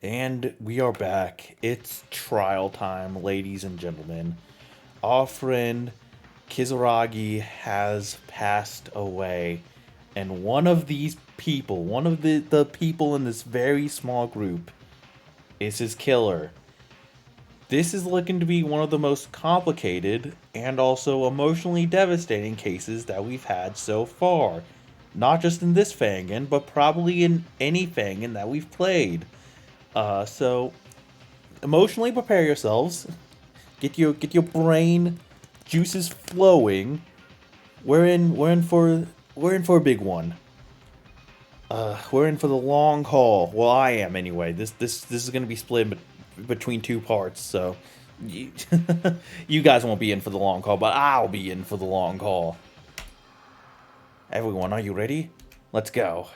And we are back. It's trial time, ladies and gentlemen. Our friend Kizuragi has passed away. And one of these people, one of the people in this very small group, is his killer. This is looking to be one of the most complicated and also emotionally devastating cases that we've had so far. Not just in this Fangan, but probably in any Fangan that we've played. So emotionally prepare yourselves. Get your brain juices flowing. We're in for a big one. We're in for the long haul. Well, I am anyway. This is gonna be split between two parts, so you, you guys won't be in for the long haul, but I'll be in for the long haul. Everyone, are you ready? Let's go.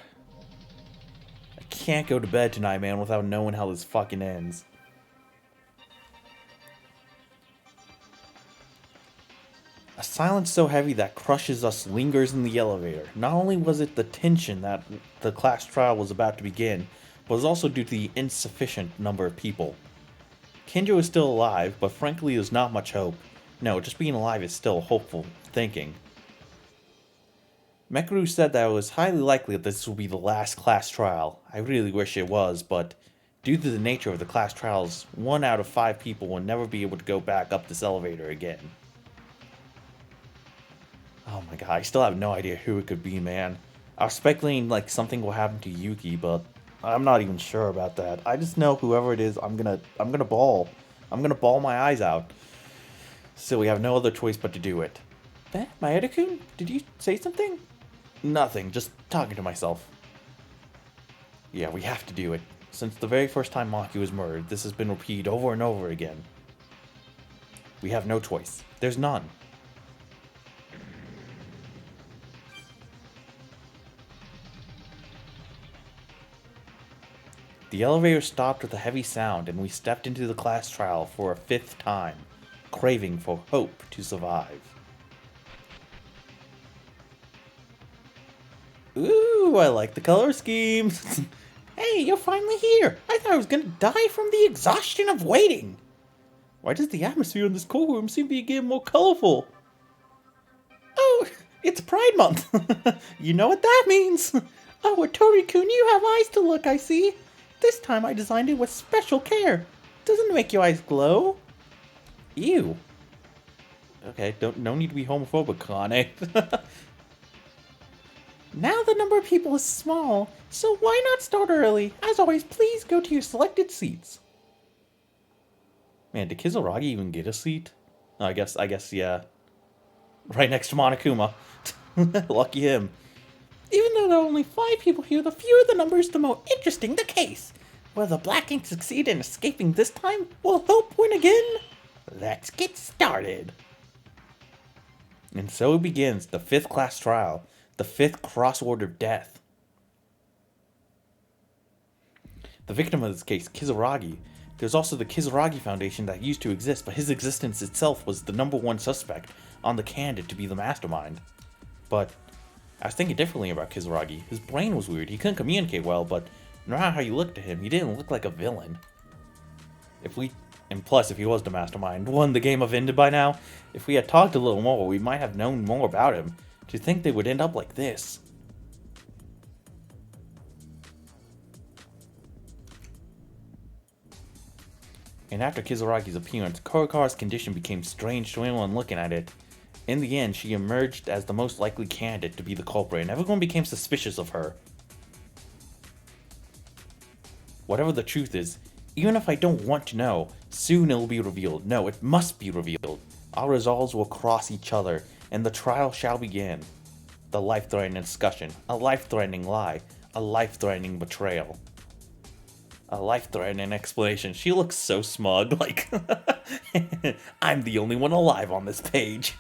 I can't go to bed tonight, man, without knowing how this fucking ends. A silence so heavy that crushes us lingers in the elevator. Not only was it the tension that the class trial was about to begin, but was also due to the insufficient number of people. Kinjo is still alive, but frankly there's not much hope. No, just being alive is still hopeful thinking. Mekaru said that it was highly likely that this will be the last class trial. I really wish it was, but due to the nature of the class trials, 1 out of 5 people will never be able to go back up this elevator again. Oh my god, I still have no idea who it could be, man. I was speculating like something will happen to Yuki, but I'm not even sure about that. I just know whoever it is, I'm gonna bawl. I'm gonna bawl my eyes out. So we have no other choice but to do it. Maeda-kun, did you say something? Nothing, just talking to myself. Yeah, we have to do it. Since the very first time Maki was murdered, this has been repeated over and over again. We have no choice. There's none. The elevator stopped with a heavy sound, and we stepped into the class trial for a 5th time, craving for hope to survive. Ooh, I like the color schemes. Hey, you're finally here. I thought I was gonna die from the exhaustion of waiting. Why does the atmosphere in this courtroom seem to be getting more colorful? Oh, it's Pride Month. You know what that means. Oh, Tori-kun, you have eyes to look, I see. This time I designed it with special care. Doesn't it make your eyes glow? Ew. Okay, no need to be homophobic, Kane. Now the number of people is small, so why not start early? As always, please go to your selected seats. Man, did Kizuragi even get a seat? I guess, yeah. Right next to Monokuma. Lucky him. Even though there are only 5 people here, the fewer the numbers, the more interesting the case. Will the Black Ink succeed in escaping this time? Will hope win again? Let's get started. And so it begins, the 5th class trial, the 5th crossword of death. The victim of this case, Kizuragi. There's also the Kizuragi Foundation that used to exist, but his existence itself was the number 1 suspect on the candidate to be the mastermind. But I was thinking differently about Kizuragi. His brain was weird, he couldn't communicate well, but no matter how you looked at him, he didn't look like a villain. And plus, if he was the mastermind, wouldn't the game have ended by now? If we had talked a little more, we might have known more about him. To think they would end up like this. And after Kizuragi's appearance, Kurokawa's condition became strange to anyone looking at it. In the end, she emerged as the most likely candidate to be the culprit, and everyone became suspicious of her. Whatever the truth is, even if I don't want to know, soon it will be revealed. No, it must be revealed. Our resolves will cross each other, and the trial shall begin. The life-threatening discussion, a life-threatening lie, a life-threatening betrayal. A life-threatening explanation. She looks so smug, like, I'm the only one alive on this page.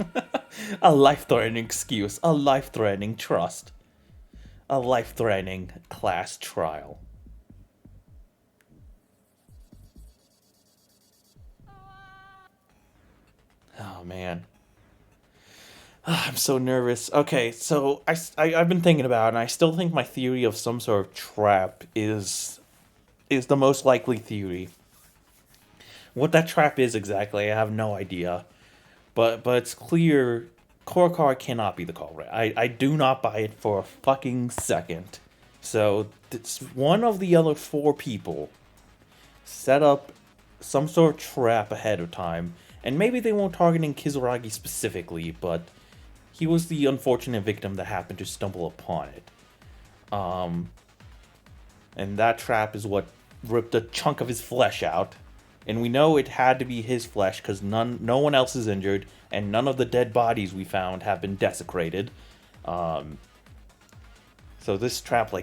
A life-threatening excuse, a life-threatening trust. A life-threatening class trial. Oh, man. I'm so nervous. Okay, so I've been thinking about it, and I still think my theory of some sort of trap is is the most likely theory. What that trap is exactly, I have no idea. But it's clear Kurokawa cannot be the culprit. I do not buy it for a fucking second. So it's one of the other four people set up some sort of trap ahead of time. And maybe they weren't targeting Kizuragi specifically, but he was the unfortunate victim that happened to stumble upon it. And that trap is what ripped a chunk of his flesh out. And we know it had to be his flesh because no one else is injured, and none of the dead bodies we found have been desecrated. So this trap,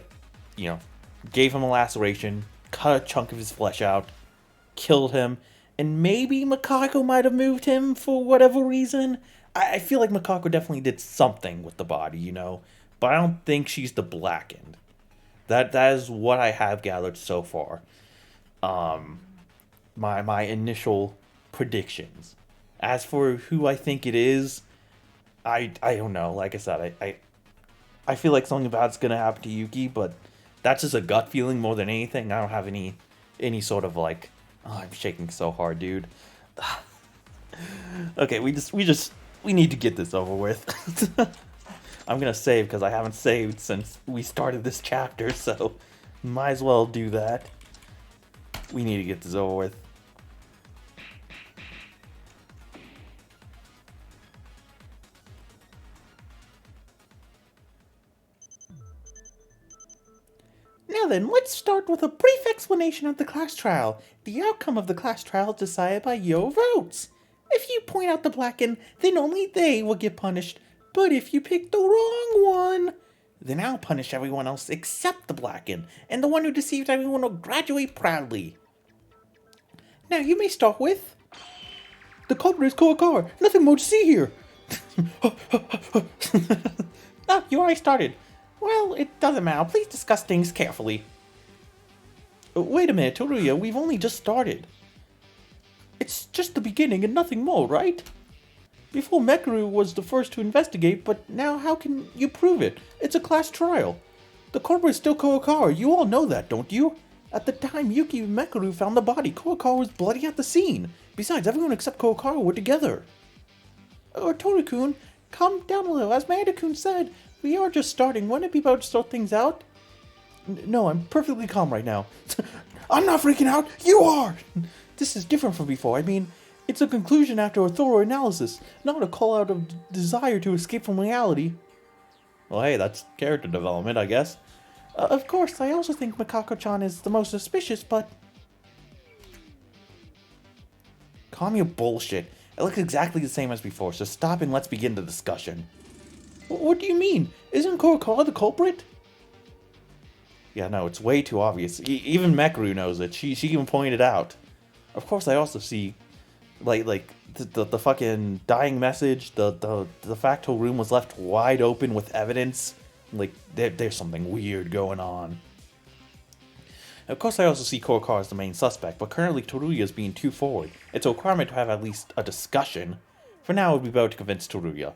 gave him a laceration, cut a chunk of his flesh out, killed him, and maybe Mikako might have moved him for whatever reason. I feel like Mikako definitely did something with the body, but I don't think she's the Blackened. That is what I have gathered so far. My initial predictions. As for who I think it is, I don't know. Like I said, I feel like something bad's gonna happen to Yuki, but that's just a gut feeling more than anything. I don't have any sort of oh, I'm shaking so hard, dude. Okay, we need to get this over with. I'm gonna save because I haven't saved since we started this chapter, so might as well do that. We need to get this over with. Now then, let's start with a brief explanation of the class trial. The outcome of the class trial is decided by your votes. If you point out the Blacken, then only they will get punished. But if you pick the wrong one, then I'll punish everyone else except the Blacken, and the one who deceived everyone will graduate proudly. Now you may start with... The culprit is Kurokawa. Nothing more to see here. Ah, you already started. Well, it doesn't matter. Please discuss things carefully. Wait a minute, Toruya. We've only just started. It's just the beginning and nothing more, right? Before Mekaru was the first to investigate, but now how can you prove it? It's a class trial. The culprit is still Kurokawa. You all know that, don't you? At the time Yuki and Mekaru found the body, Kurokawa was bloody at the scene. Besides, everyone except Kurokawa were together. Toru-kun, calm down a little. As Maeda-kun said, we are just starting. Wouldn't it be about to sort things out? No, I'm perfectly calm right now. I'm not freaking out. You are! This is different from before. I mean, it's a conclusion after a thorough analysis, not a call out of desire to escape from reality. Well, hey, that's character development, I guess. Of course, I also think Mikako-chan is the most suspicious, but... Calm your bullshit. It looks exactly the same as before, so stop and let's begin the discussion. What do you mean? Isn't Kurokawa the culprit? Yeah, no, it's way too obvious. Even Mekaru knows it. She even pointed out. Of course, I also see, the fucking dying message, the facto room was left wide open with evidence. There's something weird going on. Of course, I also see Kurokawa as the main suspect, but currently Toruya is being too forward. It's a requirement to have at least a discussion. For now, it would be better to convince Toruya.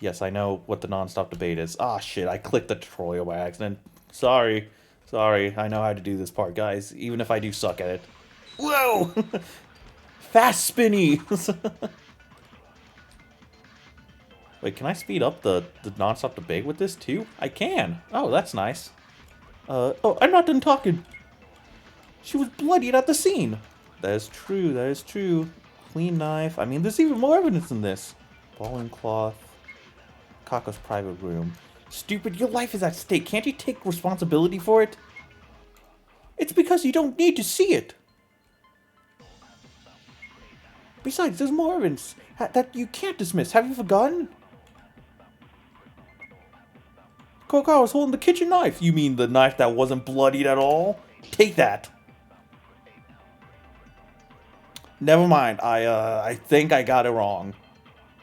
Yes, I know what the non-stop debate is. Ah, shit, I clicked the tutorial by accident. Sorry. I know how to do this part, guys, even if I do suck at it. Whoa! Fast spinny! Wait, can I speed up the non-stop debate with this, too? I can! Oh, that's nice. Oh, I'm not done talking! She was bloodied at the scene! That is true. Clean knife. I mean, there's even more evidence than this. Ball and cloth. Kako's private room. Stupid, your life is at stake. Can't you take responsibility for it? It's because you don't need to see it. Besides, there's more evidence that you can't dismiss. Have you forgotten? Kurokawa was holding the kitchen knife. You mean the knife that wasn't bloodied at all? Take that. Never mind. I think I got it wrong.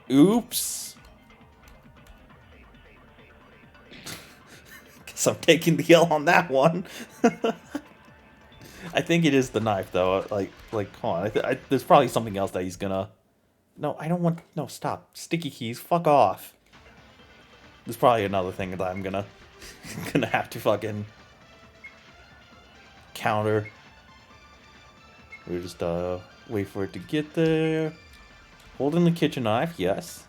Oops. Guess I'm taking the L on that one. I think it is the knife, though. Hold on. There's probably something else that he's gonna... No, I don't want... No, stop. Sticky keys. Fuck off. There's probably another thing that I'm gonna have to fucking... counter. We'll just wait for it to get there. Holding the kitchen knife, yes.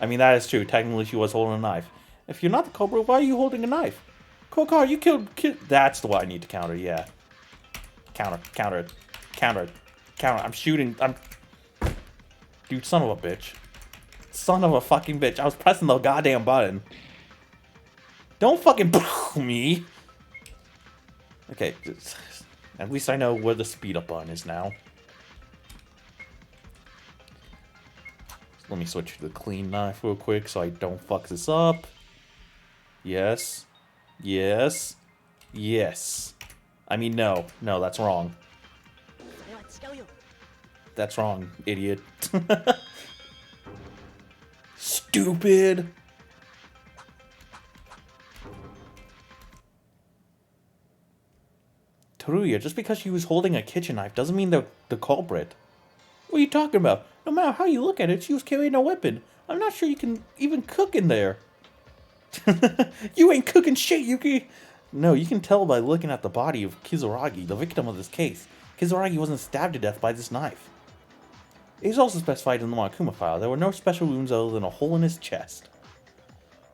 I mean, that is true. Technically, she was holding a knife. If you're not the culprit, why are you holding a knife? Kurokawa, you killed... That's the one I need to counter, yeah. Counter. I'm shooting. Dude, son of a bitch. Son of a fucking bitch. I was pressing the goddamn button. Don't fucking me. Okay. At least I know where the speed up button is now. Let me switch to the clean knife real quick so I don't fuck this up. Yes. Yes. Yes. I mean, no. No, that's wrong. That's wrong, idiot. Stupid. Teruya, just because she was holding a kitchen knife doesn't mean they're the culprit. What are you talking about? No matter how you look at it, she was carrying a weapon. I'm not sure you can even cook in there. You ain't cooking shit, Yuki! No, you can tell by looking at the body of Kizuragi, the victim of this case. Kizuragi wasn't stabbed to death by this knife. It is also specified in the Monokuma file there were no special wounds other than a hole in his chest.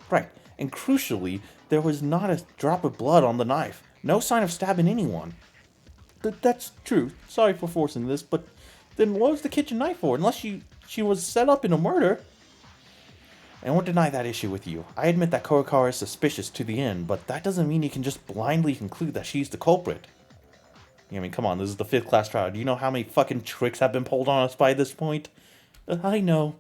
Right, and crucially, there was not a drop of blood on the knife. No sign of stabbing anyone. That's true. Sorry for forcing this, but then what was the kitchen knife for? Unless she was set up in a murder. I won't deny that issue with you. I admit that Kurokawa is suspicious to the end, but that doesn't mean you can just blindly conclude that she's the culprit. I mean, come on, this is the 5th class trial. Do you know how many fucking tricks have been pulled on us by this point? I know.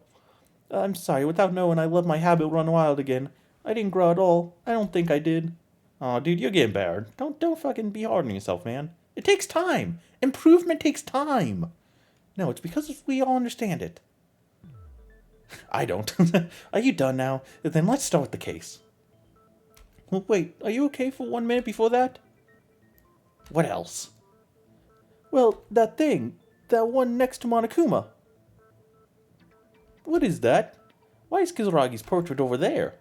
I'm sorry, without knowing, I let my habit run wild again. I didn't grow at all. I don't think I did. Aw, dude, you're getting better. Don't fucking be hard on yourself, man. It takes time. Improvement takes time. No, it's because we all understand it. I don't. Are you done now? Then let's start with the case. Well, wait, are you okay for 1 minute before that? What else? Well, that thing. That one next to Monokuma. What is that? Why is Kizuragi's portrait over there?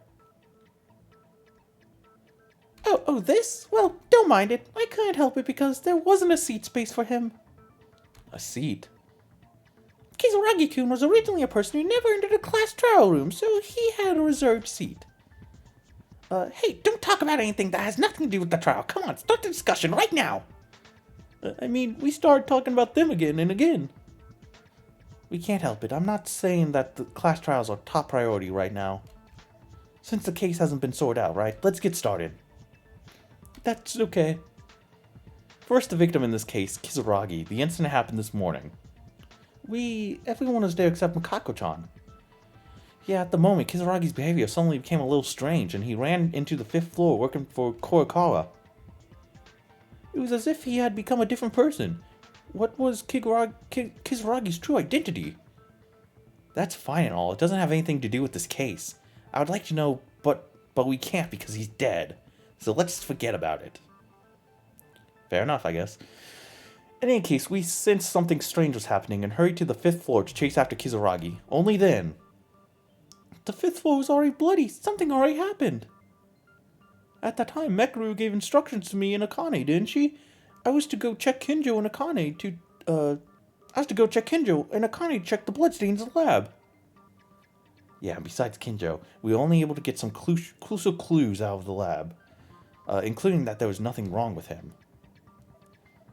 Oh, this? Well, don't mind it. I couldn't help it because there wasn't a seat space for him. A seat? Kizuragi-kun was originally a person who never entered a class trial room, so he had a reserved seat. Hey, don't talk about anything that has nothing to do with the trial. Come on, start the discussion right now. I mean, we started talking about them again and again. We can't help it. I'm not saying that the class trials are top priority right now. Since the case hasn't been sorted out, right? Let's get started. That's okay. First, the victim in this case, Kizuragi. The incident happened this morning. Everyone was there except Mikako-chan. Yeah, at the moment, Kizuragi's behavior suddenly became a little strange, and he ran into the 5th floor working for Kurokawa. It was as if he had become a different person. What was Kizuragi's true identity? That's fine and all. It doesn't have anything to do with this case. I would like to know, but we can't because he's dead. So let's forget about it. Fair enough, I guess. In any case, we sensed something strange was happening and hurried to the 5th floor to chase after Kizuragi. Only then... The 5th floor was already bloody. Something already happened. At that time, Mekaru gave instructions to me and Akane, didn't she? I was to go check Kinjo and Akane to check the bloodstains in the lab. Yeah, besides Kinjo, we were only able to get some crucial clues out of the lab, including that there was nothing wrong with him.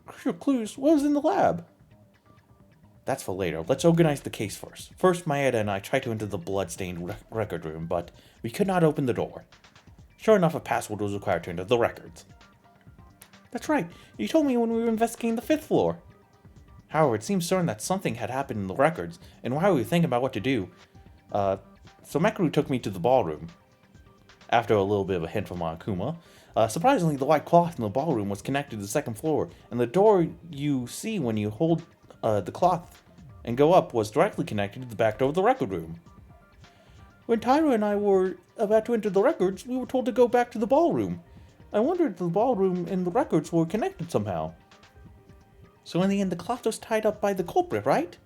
Crucial clues? What was in the lab? That's for later. Let's organize the case first. First, Maeda and I tried to enter the bloodstained record room, but we could not open the door. Sure enough, a password was required to enter the records. That's right. You told me when we were investigating the 5th floor. However, it seems certain that something had happened in the records, and while we were thinking about what to do, so Mekaru took me to the ballroom. After a little bit of a hint from Monokuma, surprisingly, the white cloth in the ballroom was connected to the 2nd floor, and the door you see when you hold the cloth and go up was directly connected to the back door of the record room. When Taira and I were about to enter the records, we were told to go back to the ballroom. I wondered if the ballroom and the records were connected somehow. So in the end, the cloth was tied up by the culprit, right?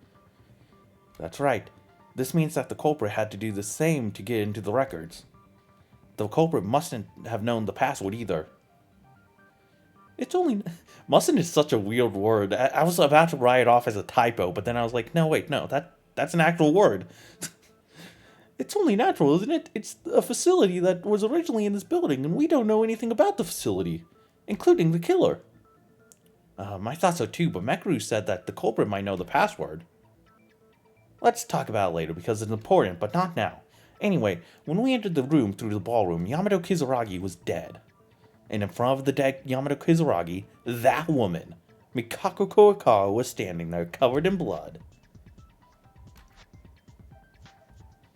That's right. This means that the culprit had to do the same to get into the records. The culprit mustn't have known the password either. It's only... Mustn't is such a weird word. I was about to write it off as a typo, but then I was like, no, wait, no, that's an actual word. It's only natural, isn't it? It's a facility that was originally in this building, and we don't know anything about the facility, including the killer. I thought so too, but Mekaru said that the culprit might know the password. Let's talk about it later, because it's important, but not now. Anyway, when we entered the room through the ballroom, Yamato Kizuragi was dead. And in front of the dead Yamato Kizuragi, that woman, Mikako Kurokawa, was standing there, covered in blood.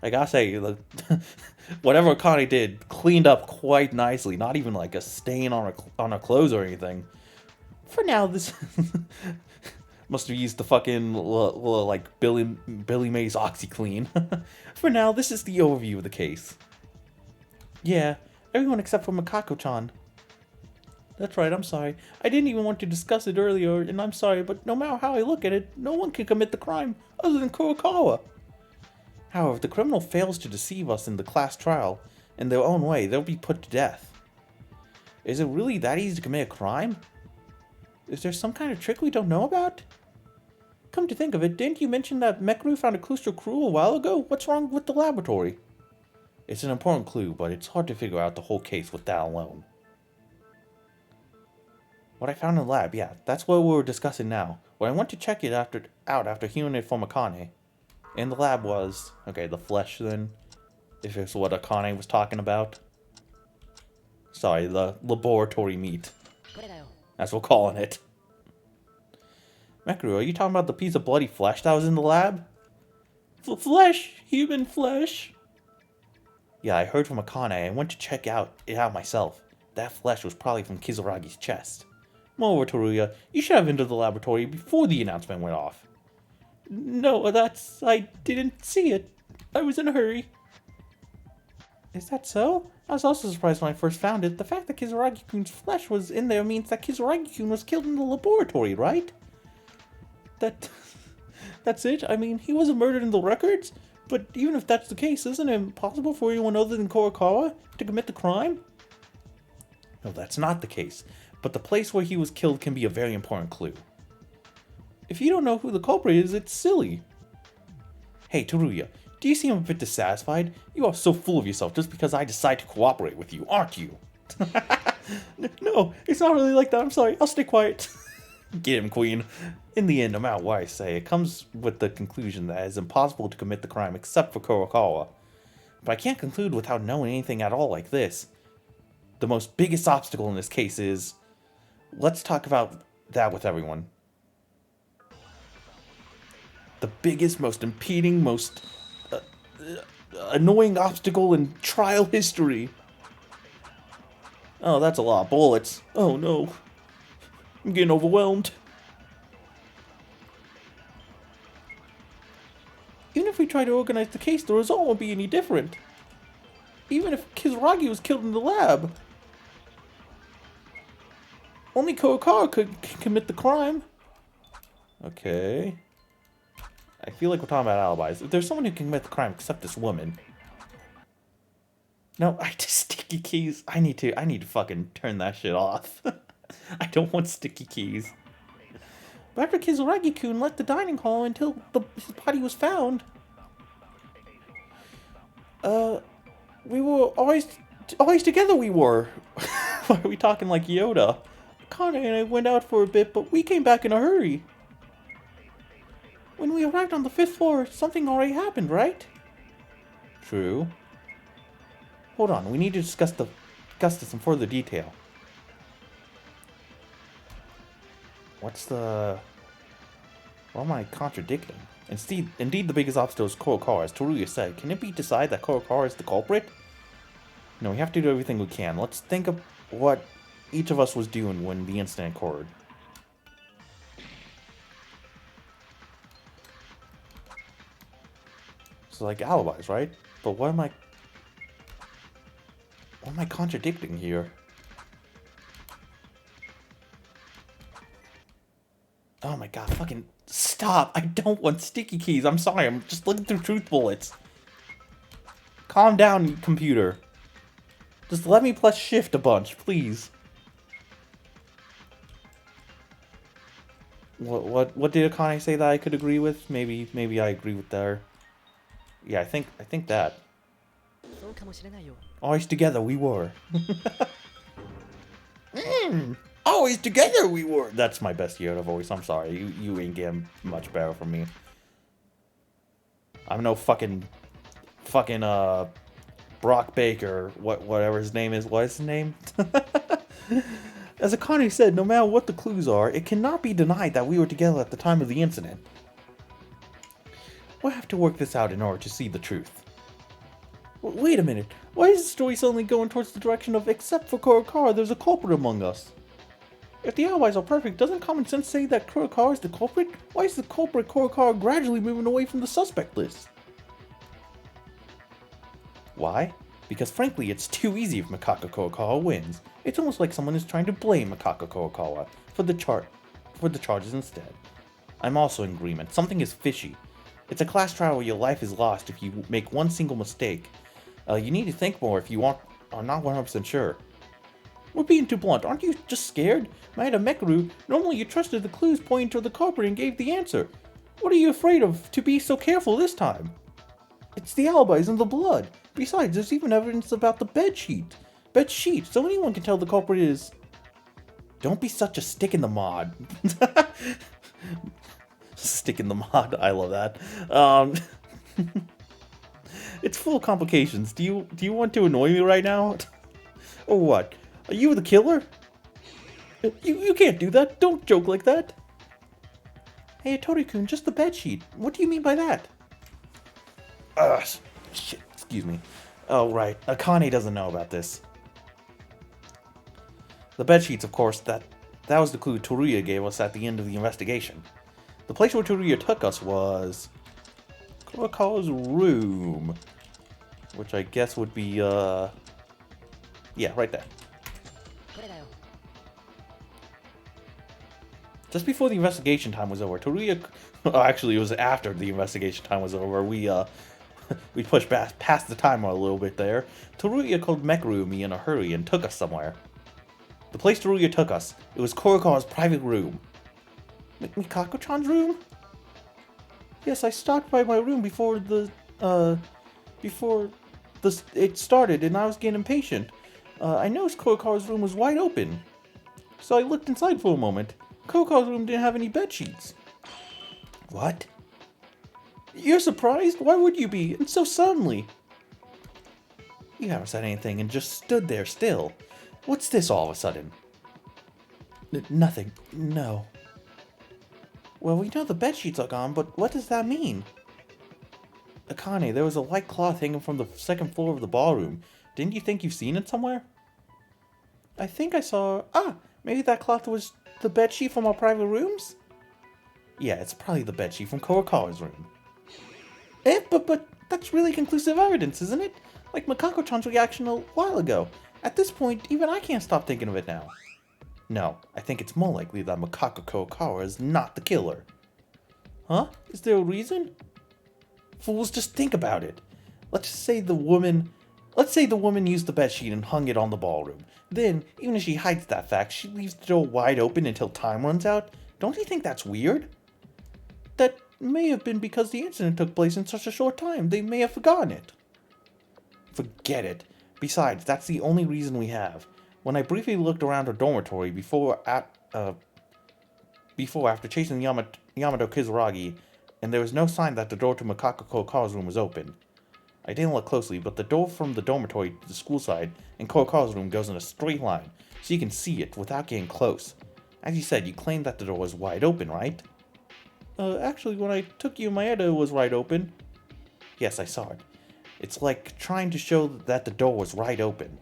I gotta say, whatever Akane did cleaned up quite nicely. Not even like a stain on her clothes or anything. For now, this must have used the fucking like Billy Mays OxyClean. For now, this is the overview of the case. Yeah, everyone except for Mikako-chan. That's right, I'm sorry. I didn't even want to discuss it earlier, and I'm sorry, but no matter how I look at it, no one can commit the crime other than Kurokawa. However, if the criminal fails to deceive us in the class trial in their own way, they'll be put to death. Is it really that easy to commit a crime? Is there some kind of trick we don't know about? Come to think of it, didn't you mention that Mekaru found a crucial clue a while ago? What's wrong with the laboratory? It's an important clue, but it's hard to figure out the whole case with that alone. What I found in the lab, yeah, that's what we were discussing now. When I went to check it out after hearing it from Akane, in the lab was... Okay, the flesh then, if it's what Akane was talking about. Sorry, the laboratory meat. That's what we're calling it. Mekaru, are you talking about the piece of bloody flesh that was in the lab? Flesh? Human flesh? Yeah, I heard from Akane. I went to check it out myself. That flesh was probably from Kizuragi's chest. Moreover, Teruya, you should have entered the laboratory before the announcement went off. No, I didn't see it. I was in a hurry. Is that so? I was also surprised when I first found it. The fact that Kizuragi-kun's flesh was in there means that Kizuragi-kun was killed in the laboratory, right? That's it? I mean, he wasn't murdered in the records? But even if that's the case, isn't it impossible for anyone other than Kurokawa to commit the crime? No, that's not the case. But the place where he was killed can be a very important clue. If you don't know who the culprit is, it's silly. Hey, Teruya, do you seem a bit dissatisfied? You are so full of yourself just because I decide to cooperate with you, aren't you? No, it's not really like that. I'm sorry. I'll stay quiet. Get him, Queen. In the end, no matter what I say, it comes with the conclusion that it's impossible to commit the crime except for Kurokawa. But I can't conclude without knowing anything at all like this. The most biggest obstacle in this case is... Let's talk about that with everyone. The biggest, most impeding, most annoying obstacle in trial history. Oh, that's a lot of bullets. Oh no. I'm getting overwhelmed. Even if we try to organize the case, the result won't be any different. Even if Kizuragi was killed in the lab. Only Kurokawa could commit the crime. Okay. I feel like we're talking about alibis. If there's someone who can commit the crime except this woman. No, I just sticky keys. I need to fucking turn that shit off. I don't want sticky keys. But after Kizuragi-kun left the dining hall until his body was found. We were always together we were. Why are we talking like Yoda? Akane and I went out for a bit, but we came back in a hurry. When we arrived on the 5th floor, something already happened, right? True. Hold on, we need to discuss this in further detail. What am I contradicting? Indeed, the biggest obstacle is Kurokawa, as Teruya said. Can it be decided that Kurokawa is the culprit? No, we have to do everything we can. Let's think of what each of us was doing when the incident occurred. So like alibis, right? But what am I contradicting here? Oh my god, fucking stop. I don't want sticky keys. I'm sorry, I'm just looking through truth bullets. Calm down, computer. Just let me press shift a bunch, please. What did Akane say that I could agree with? Maybe I agree with her. Yeah, I think that. Always together we were. Always together we were. That's my best Yoda voice. I'm sorry. You ain't getting much better from me. I'm no fucking Brock Baker, whatever his name is. What is his name? As Akane said, no matter what the clues are, it cannot be denied that we were together at the time of the incident. We'll have to work this out in order to see the truth. Wait a minute. Why is the story suddenly going towards the direction of, except for Kurokawa, there's a culprit among us? If the alibis are perfect, doesn't common sense say that Kurokawa is the culprit? Why is the culprit Kurokawa gradually moving away from the suspect list? Why? Because frankly, it's too easy if Mikako Kurokawa wins. It's almost like someone is trying to blame Mikako Kurokawa for the charges instead. I'm also in agreement. Something is fishy. It's a class trial where your life is lost if you make one single mistake. You need to think more if you are not 100% sure. We're being too blunt. Aren't you just scared? Maeda Mekaru, normally you trusted the clues pointing to the culprit and gave the answer. What are you afraid of to be so careful this time? It's the alibis and the blood. Besides, there's even evidence about the bed sheet, so anyone can tell the culprit is... Don't be such a stick in the mud. Stick in the mud, I love that. It's full of complications. Do you want to annoy me right now? Or what? Are you the killer? You can't do that. Don't joke like that. Hey, Tori-kun, just the bedsheet. What do you mean by that? Shit, excuse me. Oh, right. Akane doesn't know about this. The bedsheets, of course, that was the clue Toruya gave us at the end of the investigation. The place where Toruya took us was... Kurokawa's room. Which I guess would be, yeah, right there. Just before the investigation time was over, Toruya... Oh, actually, it was after the investigation time was over. We pushed past the timer a little bit there. Toruya called Mekaru me in a hurry and took us somewhere. The place Toruya took us, it was Kurokawa's private room. Mikako-chan's room? Yes, I stopped by my room before it started, and I was getting impatient. I noticed Kurokawa's room was wide open, so I looked inside for a moment. Kurokawa's room didn't have any bed sheets. What? You're surprised? Why would you be? And so suddenly. You haven't said anything and just stood there still. What's this all of a sudden? Nothing. No. Well, we know the bedsheets are gone, but what does that mean? Akane, there was a white cloth hanging from the second floor of the ballroom. Didn't you think you've seen it somewhere? I think I saw... maybe that cloth was the bedsheet from our private rooms? Yeah, it's probably the bedsheet from Kurokawa's room. But that's really conclusive evidence, isn't it? Like Mikako-chan's reaction a while ago. At this point, even I can't stop thinking of it now. No, I think it's more likely that Mikako Kurokawa is not the killer. Huh? Is there a reason? Fools, just think about it. Let's say the woman used the bedsheet and hung it on the ballroom. Then, even if she hides that fact, she leaves the door wide open until time runs out. Don't you think that's weird? That may have been because the incident took place in such a short time. They may have forgotten it. Forget it. Besides, that's the only reason we have. When I briefly looked around her dormitory before after chasing Yamato Kizuragi, and there was no sign that the door to Mikako Kurokawa's room was open. I didn't look closely, but the door from the dormitory to the school side and Kurokawa's room goes in a straight line, so you can see it without getting close. As you said, you claimed that the door was wide open, right? Actually, when I took you, Maeda was wide open. Yes, I saw it. It's like trying to show that the door was wide open.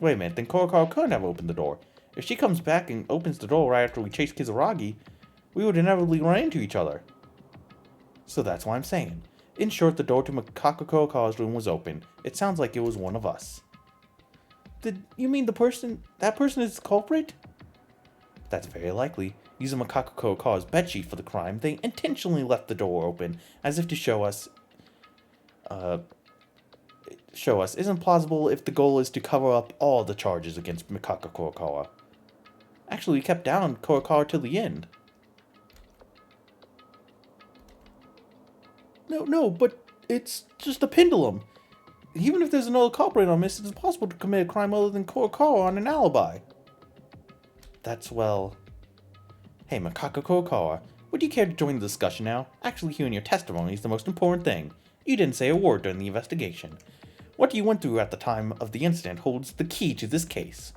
Wait a minute, then Kurokawa couldn't have opened the door. If she comes back and opens the door right after we chase Kizuragi, we would inevitably run into each other. So that's what I'm saying. In short, the door to Mikako Kurokawa's room was open. It sounds like it was one of us. Did you mean that person is the culprit? That's very likely. Using Mikako Kurokawa's bedsheet for the crime, they intentionally left the door open, as if to show us isn't plausible if the goal is to cover up all the charges against Mikako Kurokawa. Actually, we kept down Kurokawa till the end. No, but it's just a pendulum. Even if there's another culprit on this, it's impossible to commit a crime other than Kurokawa on an alibi. That's well... Hey, Mikako Kurokawa, would you care to join the discussion now? Actually, hearing your testimony is the most important thing. You didn't say a word during the investigation. What you went through at the time of the incident holds the key to this case.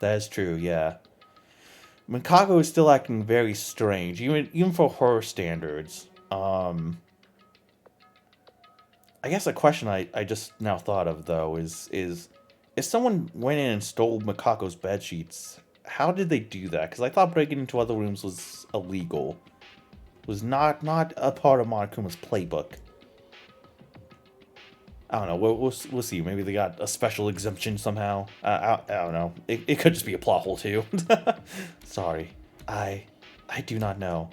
That is true, yeah. Mikako is still acting very strange, even for her standards. I guess a question I just now thought of, though, is if someone went in and stole Mikako's bedsheets, how did they do that? Because I thought breaking into other rooms was illegal. It was not a part of Monokuma's playbook. I don't know. We'll see. Maybe they got a special exemption somehow. I don't know. It could just be a plot hole, too. Sorry. I do not know.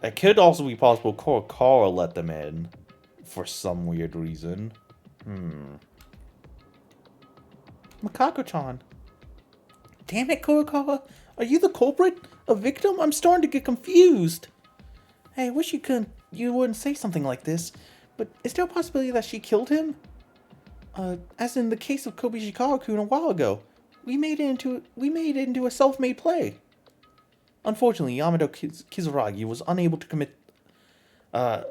It could also be possible Kurokawa let them in. For some weird reason. Mikako-chan. Damn it, Kurokawa. Are you the culprit? A victim? I'm starting to get confused. Hey, I wish you wouldn't say something like this. But is there a possibility that she killed him? As in the case of Kobishikawa-kun a while ago. We made it into a self-made play. Unfortunately, Yamato Kizuragi was unable to commit a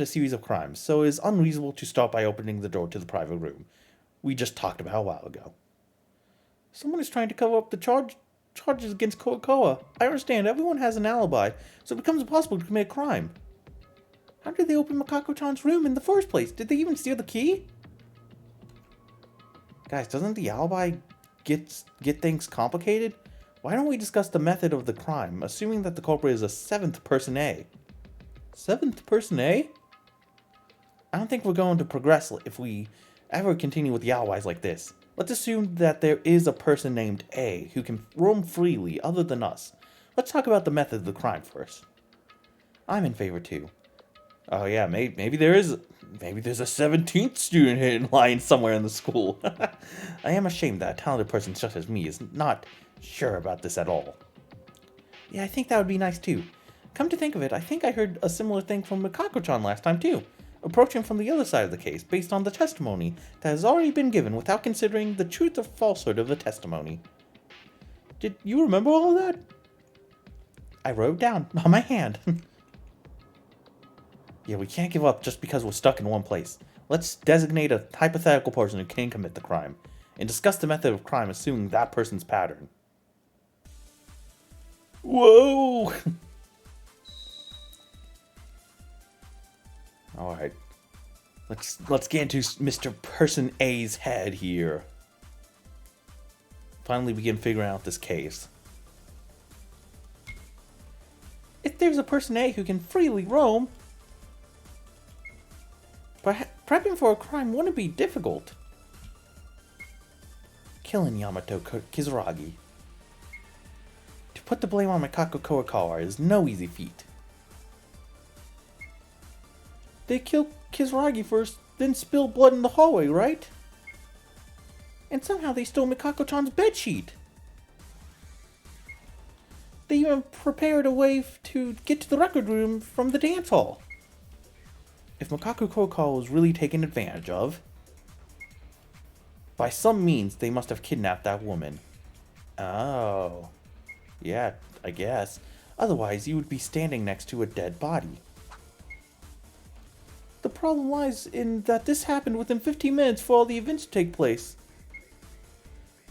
series of crimes, so it is unreasonable to start by opening the door to the private room we just talked about a while ago. Someone is trying to cover up the charges against Kurokawa. I understand, everyone has an alibi, so it becomes impossible to commit a crime. How did they open Mikako-chan's room in the first place? Did they even steal the key? Guys, doesn't the alibi get things complicated? Why don't we discuss the method of the crime, assuming that the culprit is a 7th person A? 7th person A? I don't think we're going to progress if we ever continue with the alibis like this. Let's assume that there is a person named A who can roam freely other than us. Let's talk about the method of the crime first. I'm in favor too. Oh yeah, maybe there's a 17th student hidden lying somewhere in the school. I am ashamed that a talented person such as me is not sure about this at all. Yeah, I think that would be nice too. Come to think of it, I think I heard a similar thing from Mikako-chan last time too. Approaching from the other side of the case, based on the testimony that has already been given without considering the truth or falsehood of the testimony. Did you remember all of that? I wrote it down on my hand. Yeah, we can't give up just because we're stuck in one place. Let's designate a hypothetical person who can commit the crime, and discuss the method of crime assuming that person's pattern. Whoa! Alright. Let's get into Mr. Person A's head here. Finally begin figuring out this case. If there's a Person A who can freely roam, prepping for a crime wouldn't be difficult. Killing Yamato Kizuragi. To put the blame on Mikako Kurokawa is no easy feat. They killed Kizuragi first, then spilled blood in the hallway, right? And somehow they stole Mikako-chan's bedsheet. They even prepared a way to get to the record room from the dance hall. If Mikako Kurokawa was really taken advantage of, by some means they must have kidnapped that woman. Oh. Yeah, I guess. Otherwise, you would be standing next to a dead body. The problem lies in that this happened within 15 minutes for all the events to take place.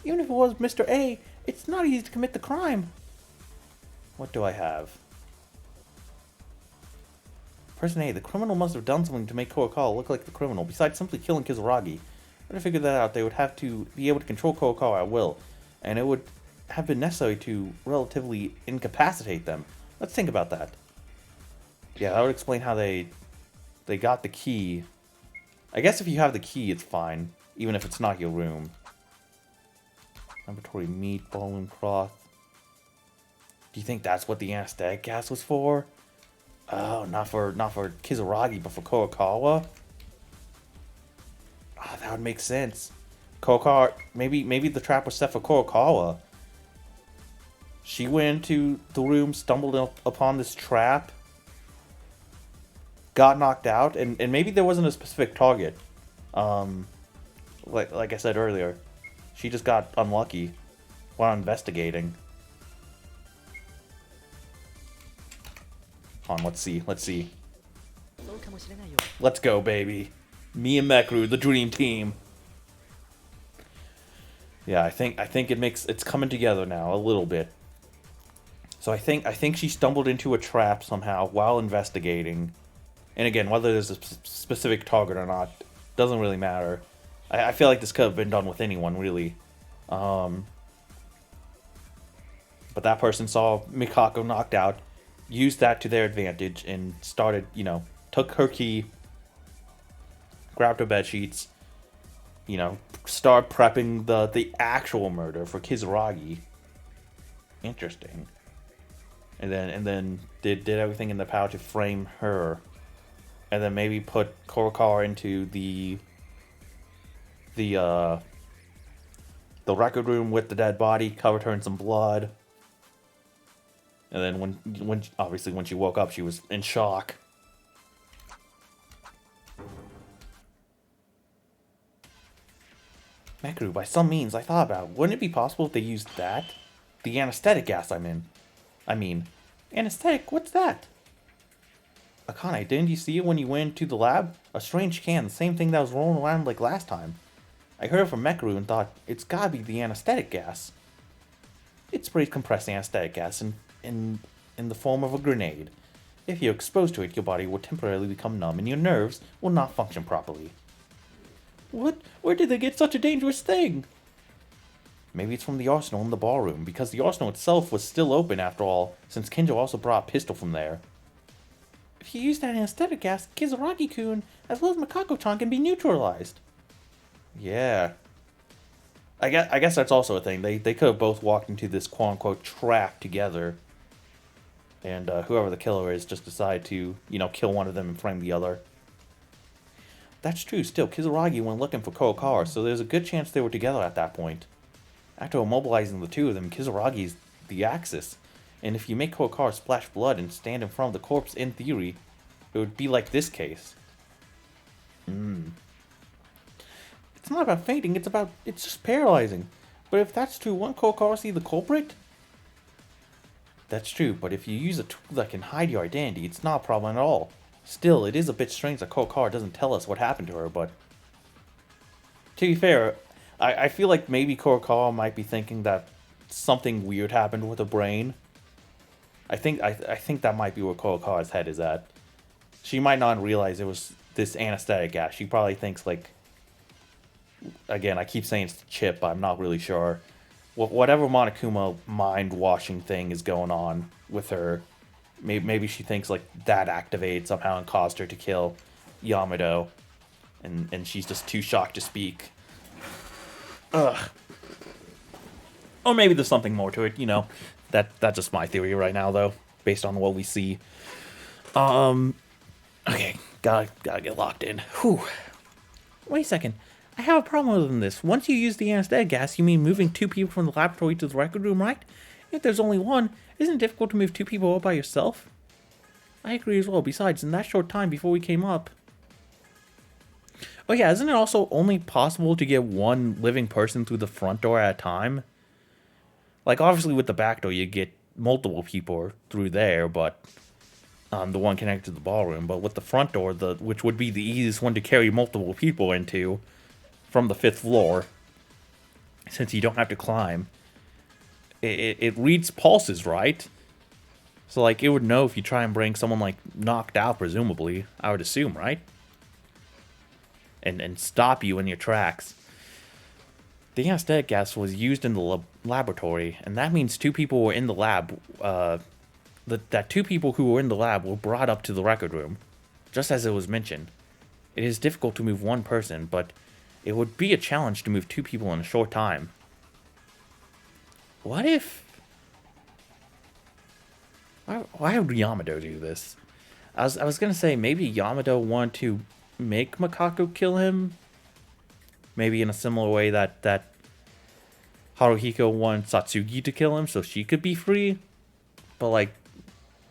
Even if it was Mr. A, it's not easy to commit the crime. What do I have? Person A, the criminal must have done something to make Kurokawa look like the criminal, besides simply killing Kizuragi. To figure that out, they would have to be able to control Kurokawa at will, and it would have been necessary to relatively incapacitate them. Let's think about that. Yeah, that would explain how they got the key. I guess if you have the key, it's fine, even if it's not your room. Laboratory meat, ballroom cloth. Do you think that's what the anesthetic gas was for? Oh, not for Kizuragi, but for Kurokawa? Oh, that would make sense. Kurokawa, maybe the trap was set for Kurokawa. She went into the room, stumbled upon this trap, got knocked out, and maybe there wasn't a specific target. Like I said earlier, she just got unlucky while investigating. Hold on, let's see. Let's go, baby. Me and Mekru, the dream team. Yeah, I think it's coming together now a little bit. So I think she stumbled into a trap somehow while investigating. And again, whether there's a specific target or not doesn't really matter. I feel like this could have been done with anyone, really. But that person saw Mikako knocked out, used that to their advantage, and started, took her key, grabbed her bed sheets, start prepping the actual murder for Kizuragi. Interesting. And then did everything in the power to frame her. And then maybe put Kurokawa into the record room with the dead body, covered her in some blood. And then when obviously when she woke up, she was in shock. Mekru, by some means, I thought about it. Wouldn't it be possible if they used that? The anesthetic gas, I mean, anesthetic, what's that? Akane, didn't you see it when you went to the lab? A strange can, the same thing that was rolling around like last time. I heard it from Mekru and thought, it's gotta be the anesthetic gas. It sprays compressed anesthetic gas in the form of a grenade. If you're exposed to it, your body will temporarily become numb and your nerves will not function properly. What? Where did they get such a dangerous thing? Maybe it's from the arsenal in the ballroom, because the arsenal itself was still open after all, since Kinjo also brought a pistol from there. If you use that anesthetic gas, Kizuragi-kun, as well as Mikako-chan, can be neutralized. Yeah. I guess that's also a thing. They could have both walked into this quote-unquote trap together. And whoever the killer is just decided to, kill one of them and frame the other. That's true. Still, Kizuragi went looking for Kurokawa, so there's a good chance they were together at that point. After immobilizing the two of them, Kizuragi's the axis. And if you make Kurokawa splash blood and stand in front of the corpse, in theory, it would be like this case. It's not about fainting, it's just paralyzing. But if that's true, won't Kurokawa see the culprit? That's true, but if you use a tool that can hide your identity, it's not a problem at all. Still, it is a bit strange that Kurokawa doesn't tell us what happened to her, but... To be fair, I feel like maybe Kurokawa might be thinking that something weird happened with her brain. I think that might be where Kurokawa's head is at. She might not realize it was this anesthetic gas. She probably thinks, like... Again, I keep saying it's the chip, but I'm not really sure. Whatever Monokuma mind-washing thing is going on with her, maybe she thinks, like, that activated somehow and caused her to kill Yamato. And she's just too shocked to speak. Ugh. Or maybe there's something more to it, That's just my theory right now, though, based on what we see. Okay, gotta get locked in. Whew. Wait a second. I have a problem with this. Once you use the anesthetic gas, you mean moving two people from the laboratory to the record room, right? If there's only one, isn't it difficult to move two people all by yourself? I agree as well. Besides, in that short time before we came up... Oh yeah, isn't it also only possible to get one living person through the front door at a time? Like, obviously with the back door, you get multiple people through there, but... the one connected to the ballroom. But with the front door, which would be the easiest one to carry multiple people into... from the 5th floor, since you don't have to climb, it reads pulses, right? So, like, it would know if you try and bring someone, like, knocked out, presumably, I would assume, right? And stop you in your tracks. The anesthetic gas was used in the laboratory, and that means two people were in the lab, that two people who were in the lab were brought up to the record room, just as it was mentioned. It is difficult to move one person, but it would be a challenge to move two people in a short time. What if... Why would Yamato do this? I was gonna say, maybe Yamato wanted to make Mikako kill him? Maybe in a similar way that Haruhiko wanted Satsugi to kill him so she could be free. But, like,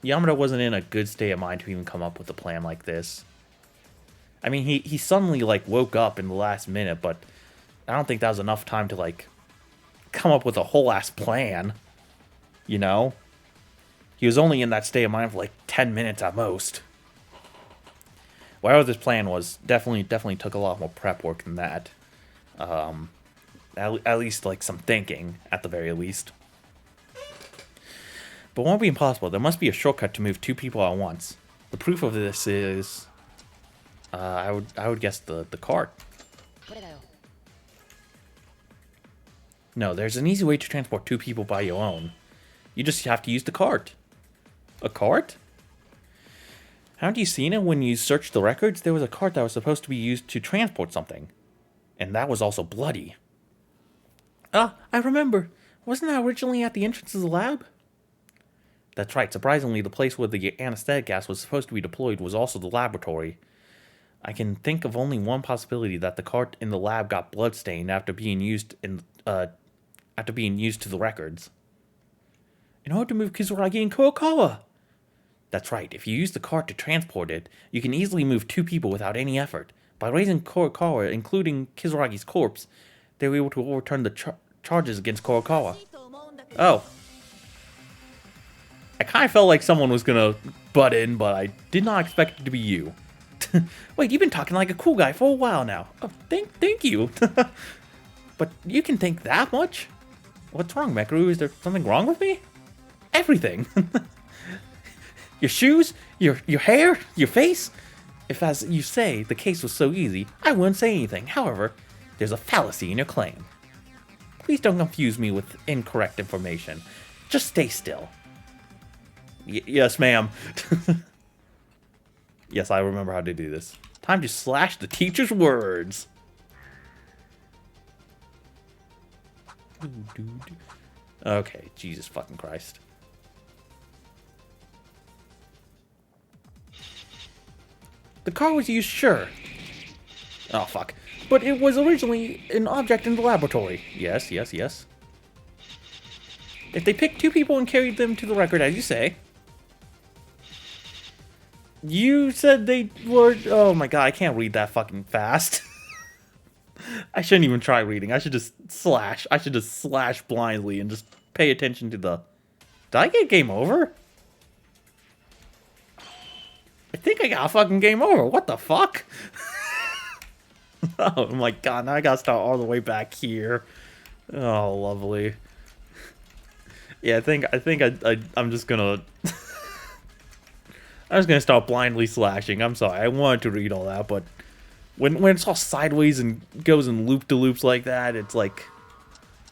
Yamada wasn't in a good state of mind to even come up with a plan like this. I mean, he suddenly, like, woke up in the last minute, but I don't think that was enough time to, like, come up with a whole-ass plan. You know? He was only in that state of mind for, like, 10 minutes at most. Whatever this plan was, definitely took a lot more prep work than that. At least, like, some thinking, at the very least. But it won't be impossible. There must be a shortcut to move two people at once. The proof of this is... I would guess the cart. No, there's an easy way to transport two people by your own. You just have to use the cart. A cart? Haven't you seen it when you searched the records? There was a cart that was supposed to be used to transport something. And that was also bloody. Ah, I remember. Wasn't that originally at the entrance of the lab? That's right. Surprisingly, the place where the anesthetic gas was supposed to be deployed was also the laboratory. I can think of only one possibility, that the cart in the lab got bloodstained after being used to the records. In order to move Kizuragi and Kurokawa! That's right. If you use the cart to transport it, you can easily move two people without any effort. By raising Kurokawa, including Kizuragi's corpse, they were able to overturn the charges against Kurokawa. Oh. I kind of felt like someone was gonna butt in, but I did not expect it to be you. Wait, you've been talking like a cool guy for a while now. Oh, thank you. But you can think that much? What's wrong, Mekaru? Is there something wrong with me? Everything. Your shoes, your hair, your face. If, as you say, the case was so easy, I wouldn't say anything. However, there's a fallacy in your claim. Please don't confuse me with incorrect information. Just stay still. Yes, ma'am. Yes, I remember how to do this. Time to slash the teacher's words. Okay, Jesus fucking Christ. The car was used, sure. Oh, fuck. But it was originally an object in the laboratory. Yes. If they picked two people and carried them to the record, as you say... You said they were... Oh my god, I can't read that fucking fast. I shouldn't even try reading. I should just slash. I should just slash blindly and just pay attention to the... Did I get game over? I think I got a fucking game over. What the fuck? Oh my god, now I gotta start all the way back here. Oh, lovely. Yeah, I think I'm just gonna... I was gonna start blindly slashing. I'm sorry, I wanted to read all that, but when it's all sideways and goes in loop-de-loops like that, it's like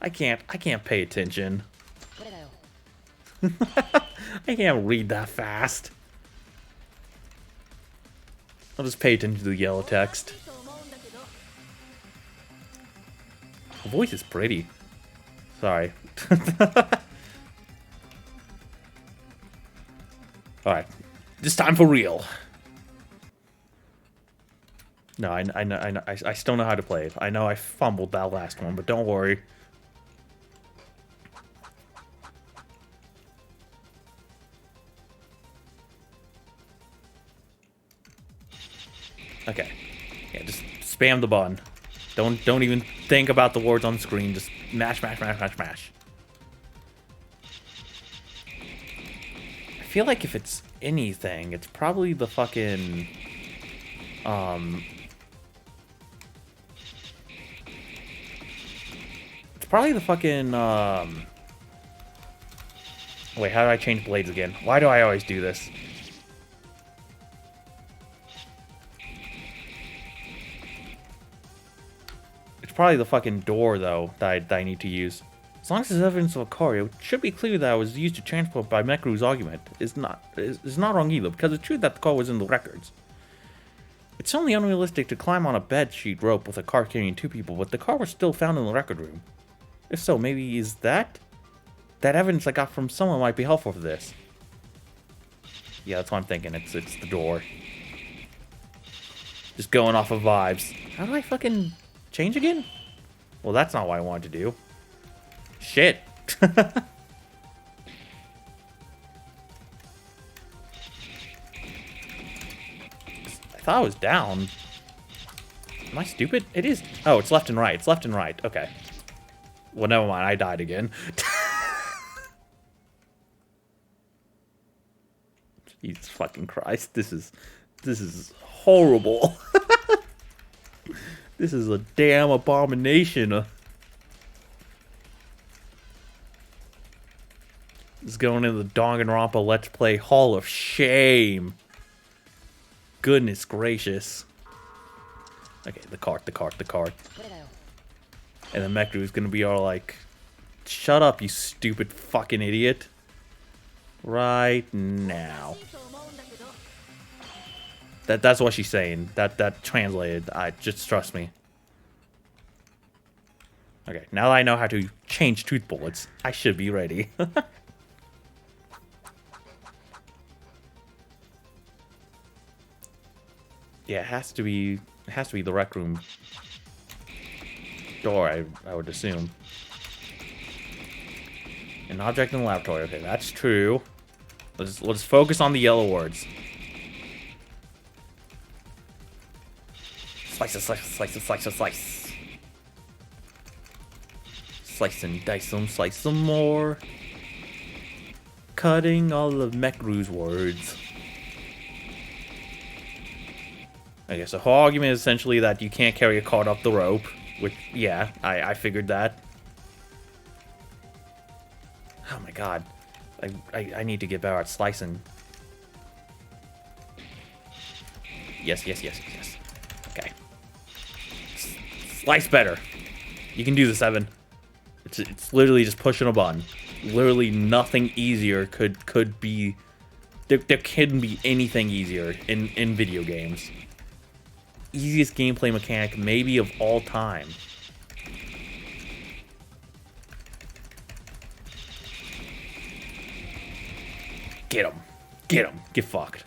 I can't pay attention. I can't read that fast. I'll just pay attention to the yellow text. Her voice is pretty. Sorry. Alright. This time for real. No, I know, I still know how to play it. I know I fumbled that last one, but don't worry. Okay. Yeah, just spam the button. Don't even think about the words on the screen. Just mash. I feel like if it's anything, it's probably the fucking... It's probably the fucking, Wait, how do I change blades again? Why do I always do this? It's probably the fucking door, though, that I need to use. As long as there's evidence of a car, it should be clear that it was used to transport by Mekaru's argument. It's not wrong either, because it's true that the car was in the records. It's only unrealistic to climb on a bed sheet rope with a car carrying two people, but the car was still found in the record room. If so, maybe is that evidence I got from someone might be helpful for this. Yeah, that's what I'm thinking. It's the door. Just going off of vibes. How do I fucking change again? Well, that's not what I wanted to do. shit. I thought I was down. Am I stupid? It is. Oh, it's left and right. It's left and right. Okay. Well, never mind. I died again. Jesus fucking Christ. This is horrible. This is a damn abomination. This is going into the Danganronpa Let's Play Hall of Shame. Goodness gracious. Okay, the cart. And then Mekru is gonna be all like, shut up, you stupid fucking idiot. Right now. That's what she's saying. That translated. Just trust me. Okay, now that I know how to change tooth bullets, I should be ready. Yeah, it has to be the rec room door, I would assume. An object in the laboratory. Okay, that's true. Let's focus on the yellow words. Slice, slice, slice, slice, slice. Slice and dice them, slice some more. Cutting all of Mekru's words. Okay, so her argument is essentially that you can't carry a cart up the rope. Which, yeah, I figured that. Oh my god. I need to get better at slicing. Yes. Okay. Slice better. You can do this, Evan. It's literally just pushing a button. Literally nothing easier could be... There couldn't be anything easier in video games. Easiest gameplay mechanic maybe of all time. Get him. Get him. Get fucked.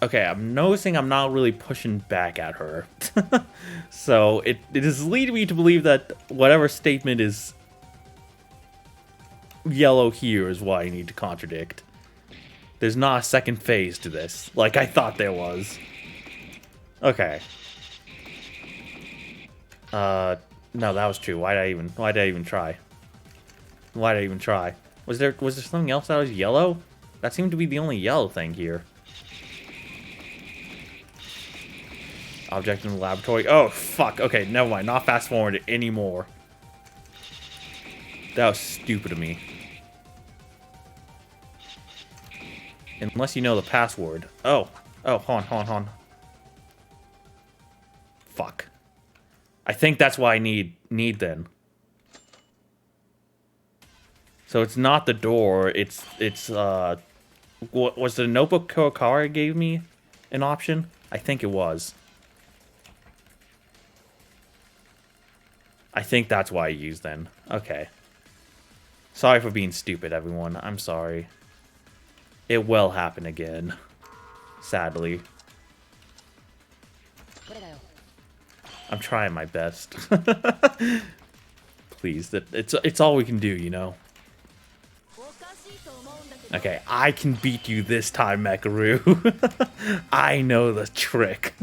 Okay, I'm noticing I'm not really pushing back at her. So it is leading me to believe that whatever statement is yellow here is what I need to contradict. There's not a second phase to this, like I thought there was. Okay. No, that was true. Why did I even try? Why did I even try? Was there something else that was yellow? That seemed to be the only yellow thing here. Object in the laboratory. Oh, fuck. Okay, never mind. Not fast forward anymore. That was stupid of me. Unless you know the password. Oh, hold on. Fuck. I think that's why I need then. So it's not the door. It's what was the notebook Kurokawa gave me an option? I think it was. I think that's why I used then. Okay. Sorry for being stupid, everyone. I'm sorry. It will happen again. Sadly. I'm trying my best. Please, it's all we can do, you know? Okay, I can beat you this time, Mekaru. I know the trick.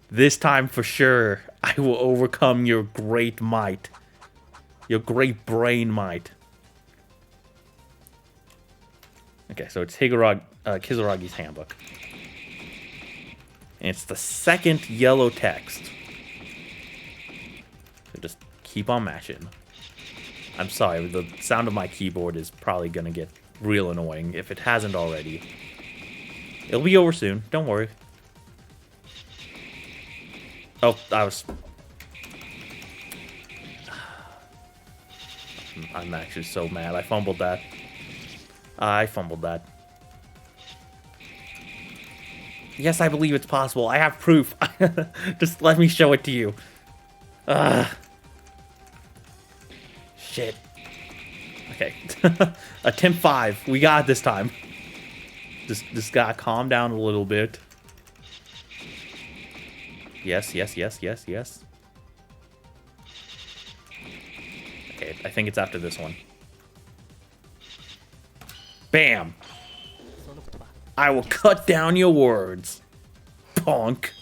This time for sure, I will overcome your great might. Your great brain might. Okay, so it's Kizuragi's handbook. And it's the second yellow text. So just keep on mashing. I'm sorry, the sound of my keyboard is probably gonna get real annoying if it hasn't already. It'll be over soon, don't worry. Oh, I'm actually so mad. I fumbled that. Yes, I believe it's possible. I have proof. Just let me show it to you. Shit. Okay. Attempt 5. We got it this time. Just gotta calm down a little bit. Yes. Okay, I think it's after this one. Bam! I will cut down your words, punk.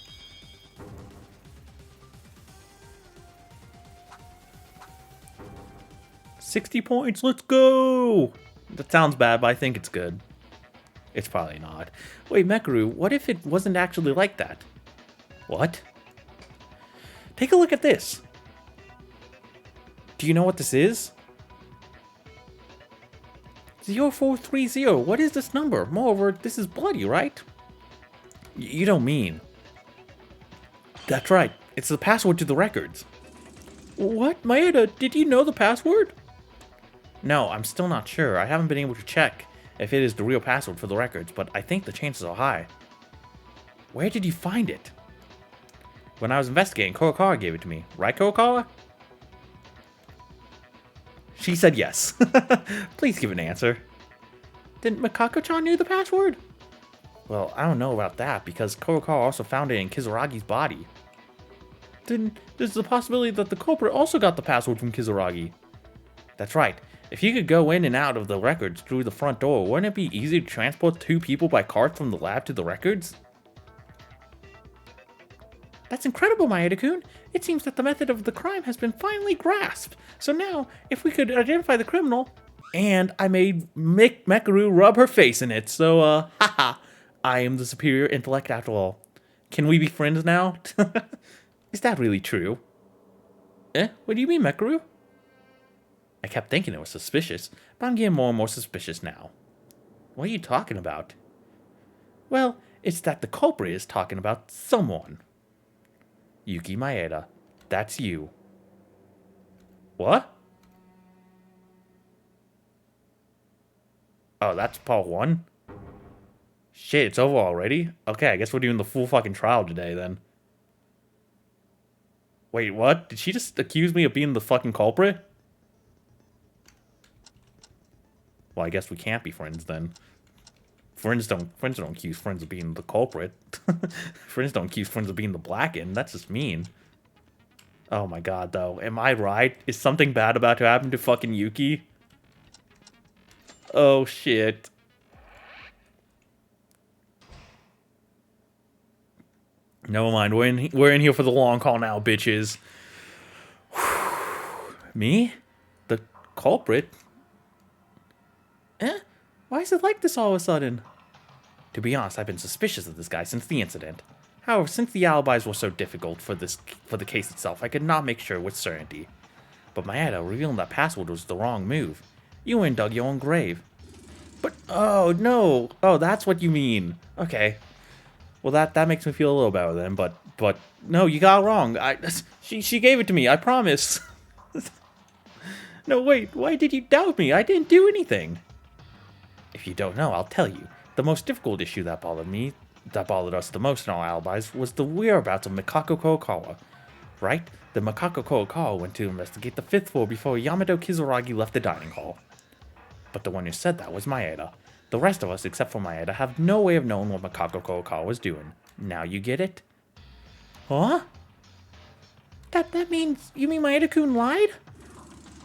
$60 points, let's go! That sounds bad, but I think it's good. It's probably not. Wait, Mekaru, what if it wasn't actually like that? What? Take a look at this. Do you know what this is? 0430. What is this number? Moreover, this is bloody, right? You don't mean. That's right. It's the password to the records. What? Maeda, did you know the password? No, I'm still not sure. I haven't been able to check if it is the real password for the records, but I think the chances are high. Where did you find it? When I was investigating, Kurokawa gave it to me. Right, Kurokawa? She said yes. Please give an answer. Then Mikako-chan knew the password? Well, I don't know about that, because Kurokawa also found it in Kizuragi's body. Then there's the possibility that the culprit also got the password from Kizuragi. That's right. If you could go in and out of the records through the front door, wouldn't it be easy to transport two people by cart from the lab to the records? That's incredible, Maeda-kun. It seems that the method of the crime has been finally grasped. So now, if we could identify the criminal... And I made Mekaru rub her face in it, so, haha. I am the superior intellect after all. Can we be friends now? Is that really true? Eh? What do you mean, Mekaru? I kept thinking it was suspicious, but I'm getting more and more suspicious now. What are you talking about? Well, it's that the culprit is talking about someone. Yuki Maeda. That's you. What? Oh, that's part 1? Shit, it's over already? Okay, I guess we're doing the full fucking trial today, then. Wait, what? Did she just accuse me of being the fucking culprit? Well, I guess we can't be friends, then. Friends don't accuse friends of being the culprit. Friends don't accuse friends of being the blackened. That's just mean. Oh my god, though. Am I right? Is something bad about to happen to fucking Yuki? Oh, shit. Never mind. We're in here for the long haul now, bitches. Me? The culprit? Eh? Why is it like this all of a sudden? To be honest, I've been suspicious of this guy since the incident. However, since the alibis were so difficult for the case itself, I could not make sure with certainty. But Maeda, revealing that password was the wrong move. You went and dug your own grave. But, oh, no. Oh, that's what you mean. Okay. Well, that makes me feel a little better then, but no, you got it wrong. She gave it to me, I promise. No, wait, why did you doubt me? I didn't do anything. If you don't know, I'll tell you. The most difficult issue that bothered us the most in our alibis, was the whereabouts of Mikako Kurokawa. Right? The Mikako Kurokawa went to investigate the 5th floor before Yamato Kizuragi left the dining hall. But the one who said that was Maeda. The rest of us, except for Maeda, have no way of knowing what Mikako Kurokawa was doing. Now you get it? Huh? That means... You mean Maeda-kun lied?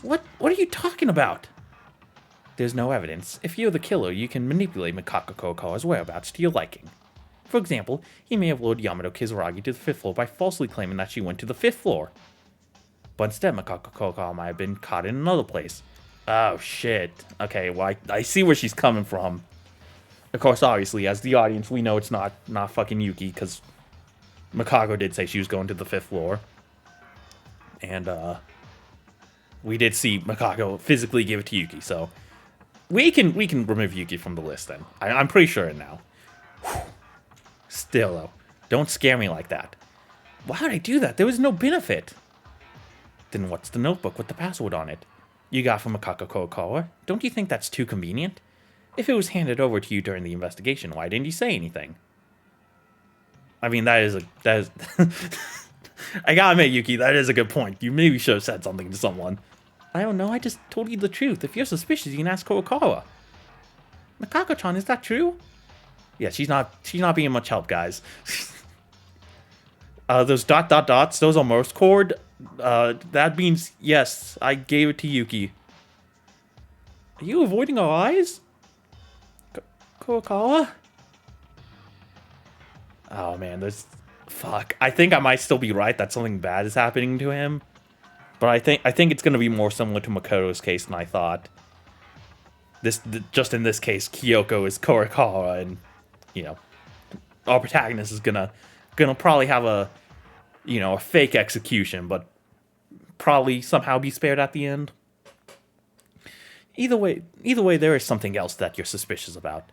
What are you talking about? There's no evidence. If you're the killer, you can manipulate Mikako Kurokawa's whereabouts to your liking. For example, he may have lured Yamato Kizuragi to the 5th floor by falsely claiming that she went to the 5th floor. But instead, Mikako Kurokawa might have been caught in another place. Oh, shit. Okay, well, I see where she's coming from. Of course, obviously, as the audience, we know it's not fucking Yuki, because Mikako did say she was going to the 5th floor. And, we did see Mikako physically give it to Yuki, so... We can remove Yuki from the list, then. I'm pretty sure now. Whew. Still, though, don't scare me like that. Why would I do that? There was no benefit. Then what's the notebook with the password on it? You got from Mikako Kurokawa. Don't you think that's too convenient? If it was handed over to you during the investigation, why didn't you say anything? I mean, that is... I gotta admit, Yuki, that is a good point. You maybe should have said something to someone. I don't know, I just told you the truth. If you're suspicious, you can ask Kurokawa. Mikako-chan, is that true? Yeah, she's not being much help, guys. Those dot dot dots, those are Morse code. That means yes, I gave it to Yuki. Are you avoiding our eyes? Kurokawa? Oh man, there's... Fuck. I think I might still be right that something bad is happening to him. But I think it's gonna be more similar to Makoto's case than I thought. Just in this case, Kyoko is Kurokawa, and you know, our protagonist is gonna probably have a fake execution, but probably somehow be spared at the end. Either way, there is something else that you're suspicious about.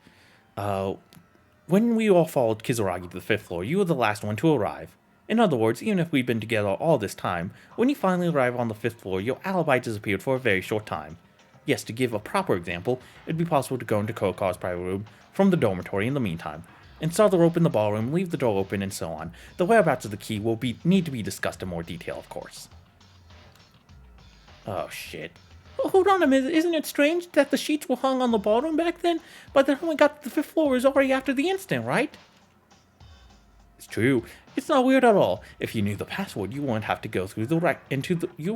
When we all followed Kizuragi to the 5th floor, you were the last one to arrive. In other words, even if we'd been together all this time, when you finally arrive on the 5th floor, your alibi disappeared for a very short time. Yes, to give a proper example, it'd be possible to go into Kurokawa's private room from the dormitory in the meantime, install the rope in the ballroom, leave the door open, and so on. The whereabouts of the key will need to be discussed in more detail, of course. Oh, shit. Oh, hold on a minute, isn't it strange that the sheets were hung on the ballroom back then, but the time we got to the 5th floor was already after the incident, right? It's true. It's not weird at all. If you knew the password, you wouldn't have to go through the you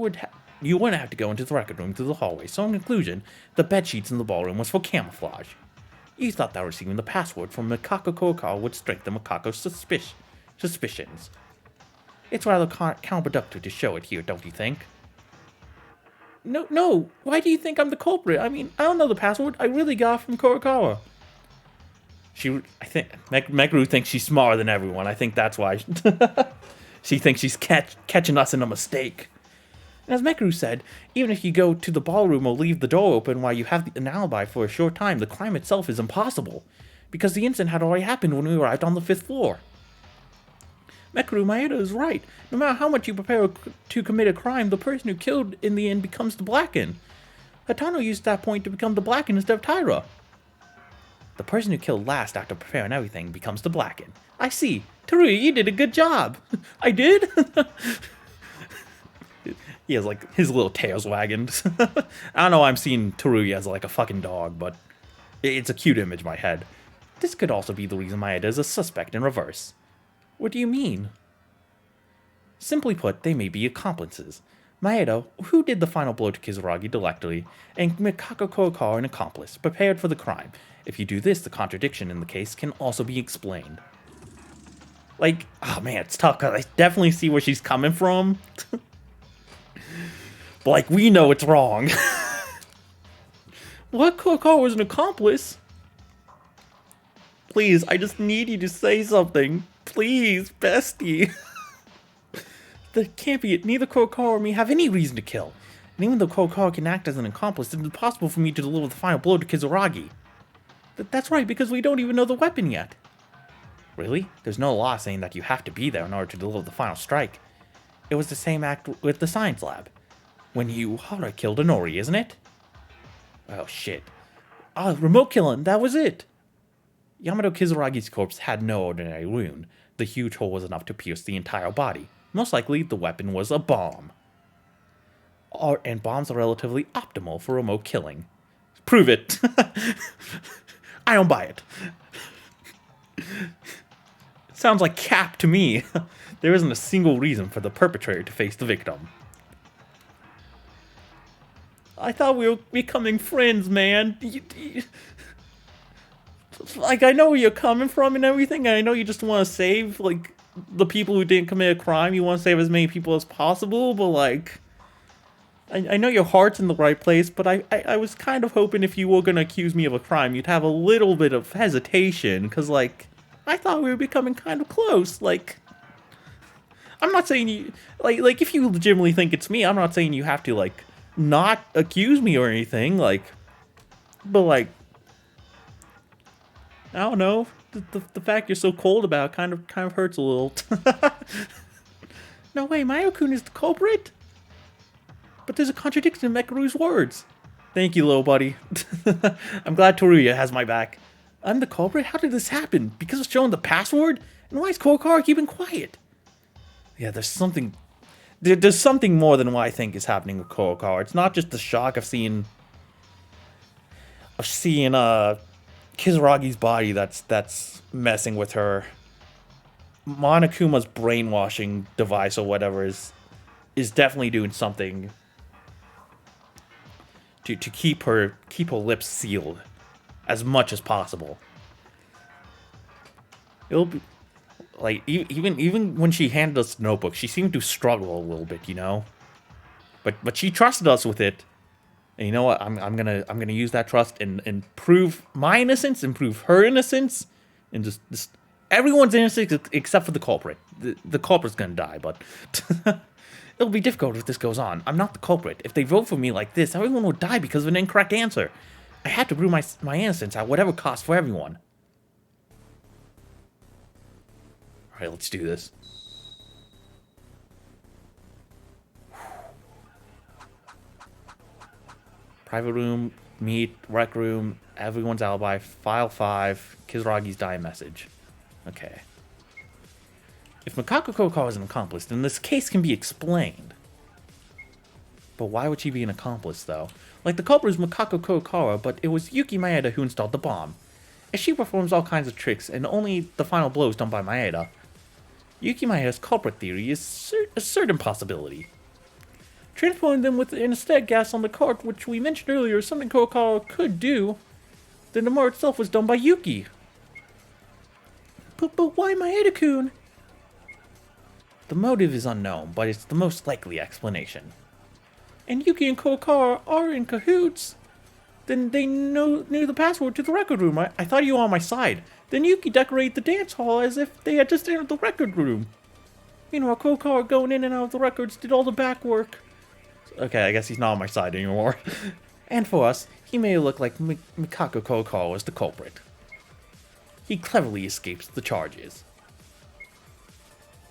wouldn't have to go into the record room through the hallway. So in conclusion, the bed sheets in the ballroom was for camouflage. You thought that receiving the password from Mikako Kurokawa would strengthen Mikako's suspicions. It's rather counterproductive to show it here, don't you think? No. Why do you think I'm the culprit? I mean, I don't know the password. I really got it from Kurokawa. I think Meguru thinks she's smarter than everyone. I think that's why she thinks she's catching us in a mistake. And as Meguru said, even if you go to the ballroom or leave the door open while you have an alibi for a short time, the crime itself is impossible, because the incident had already happened when we arrived on the 5th floor. Mikako Maeda is right. No matter how much you prepare to commit a crime, the person who killed in the end becomes the Blacken. Hatano used that point to become the Blacken instead of Taira. The person who killed last after preparing everything becomes the Blacken. I see. Tsurugi, you did a good job. I did? He has like his little tail's wagging. I don't know why I'm seeing Tsurugi as like a fucking dog, but it's a cute image in my head. This could also be the reason Maeda is a suspect in reverse. What do you mean? Simply put, they may be accomplices. Maeda, who did the final blow to Kizuragi directly, and Mikako Kurokawa, an accomplice, prepared for the crime. If you do this, the contradiction in the case can also be explained. Like, oh man, it's tough, because I definitely see where she's coming from. But like, we know it's wrong. What? Kurokawa was an accomplice? Please, I just need you to say something. Please, bestie. That can't be it. Neither Kurokawa or me have any reason to kill. And even though Kurokawa can act as an accomplice, it's impossible for me to deliver the final blow to Kizuragi. That's right, because we don't even know the weapon yet. Really? There's no law saying that you have to be there in order to deliver the final strike. It was the same act with the science lab. When Hara killed Inori, isn't it? Oh shit. Ah, remote killing, that was it! Yamato Kizuragi's corpse had no ordinary wound. The huge hole was enough to pierce the entire body. Most likely, the weapon was a bomb. And bombs are relatively optimal for remote killing. Prove it! I don't buy it. It sounds like cap to me. There isn't a single reason for the perpetrator to face the victim. I thought we were becoming friends, man. Like, I know where you're coming from and everything, and I know you just want to save, like, the people who didn't commit a crime. You want to save as many people as possible, but, like, I know your heart's in the right place, but I was kind of hoping if you were going to accuse me of a crime, you'd have a little bit of hesitation, because, like, I thought we were becoming kind of close. Like, I'm not saying you, like, if you legitimately think it's me, I'm not saying you have to, like, not accuse me or anything, like, but, like, I don't know, the fact you're so cold about it kind of hurts a little. No way, Mayo-kun is the culprit? But there's a contradiction in Mekaru's words. Thank you, little buddy. I'm glad Toruya has my back. I'm the culprit? How did this happen? Because of showing the password? And why is Kurokawa keeping quiet? Yeah, there's something more than what I think is happening with Kurokawa. It's not just the shock of seeing Kizuragi's body that's messing with her. Monokuma's brainwashing device or whatever is definitely doing something to keep her lips sealed as much as possible. It'll be like even when she handed us the notebook, she seemed to struggle a little bit, you know. But she trusted us with it, and you know what? I'm gonna use that trust and prove my innocence and prove her innocence, and just everyone's innocent except for the culprit. The culprit's gonna die, but it'll be difficult if this goes on. I'm not the culprit. If they vote for me like this, everyone will die because of an incorrect answer. I have to prove my innocence at whatever cost for everyone. All right, let's do this. Private room, meet, rec room, everyone's alibi, file 5, Kizuragi's dying message. Okay. If Mikako Kurokawa is an accomplice, then this case can be explained. But why would she be an accomplice, though? Like, the culprit is Mikako Kurokawa, but it was Yuki Maeda who installed the bomb. And she performs all kinds of tricks, and only the final blow is done by Maeda. Yuki Maeda's culprit theory is a certain possibility. Transporting them with anesthetic gas on the cart, which we mentioned earlier, is something Kurokawa could do. Then the murder itself was done by Yuki. But why Maeda-kun? The motive is unknown, but it's the most likely explanation. And Yuki and Kurokawa are in cahoots. Then they knew the password to the record room. I thought you were on my side. Then Yuki decorated the dance hall as if they had just entered the record room. Meanwhile, Kurokawa going in and out of the records did all the back work. Okay, I guess he's not on my side anymore. And for us, he may look like Mikako Kurokawa was the culprit. He cleverly escapes the charges.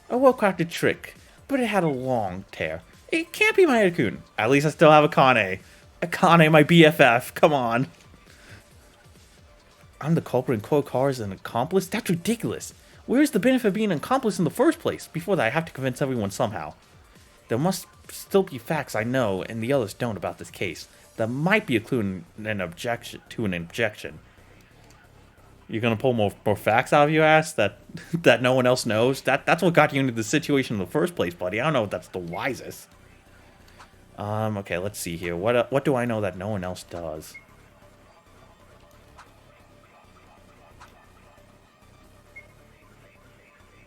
A well-crafted trick, but it had a long tear. It can't be Maeda-kun. At least I still have Akane. Akane, my BFF. Come on. I'm the culprit and Kurokawa is an accomplice? That's ridiculous. Where's the benefit of being an accomplice in the first place? Before that, I have to convince everyone somehow. There must still be facts I know and the others don't about this case. That might be a clue in an objection to an objection. You're gonna pull more facts out of your ass that no one else knows? That's what got you into the situation in the first place, buddy. I don't know if that's the wisest. Okay, let's see here. What do I know that no one else does?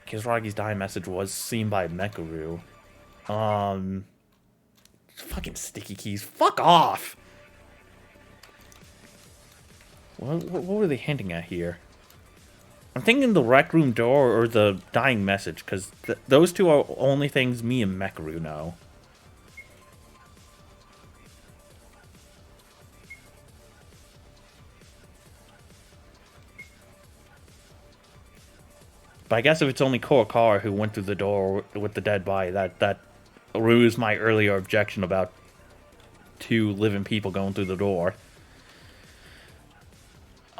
Kizuragi's dying message was seen by Mekaru. Fucking sticky keys. Fuck off! What were they hinting at here? I'm thinking the rec room door or the dying message, because those two are only things me and Mekaru know. But I guess if it's only Kurokawa who went through the door with the dead body, that removes my earlier objection about 2 living people going through the door.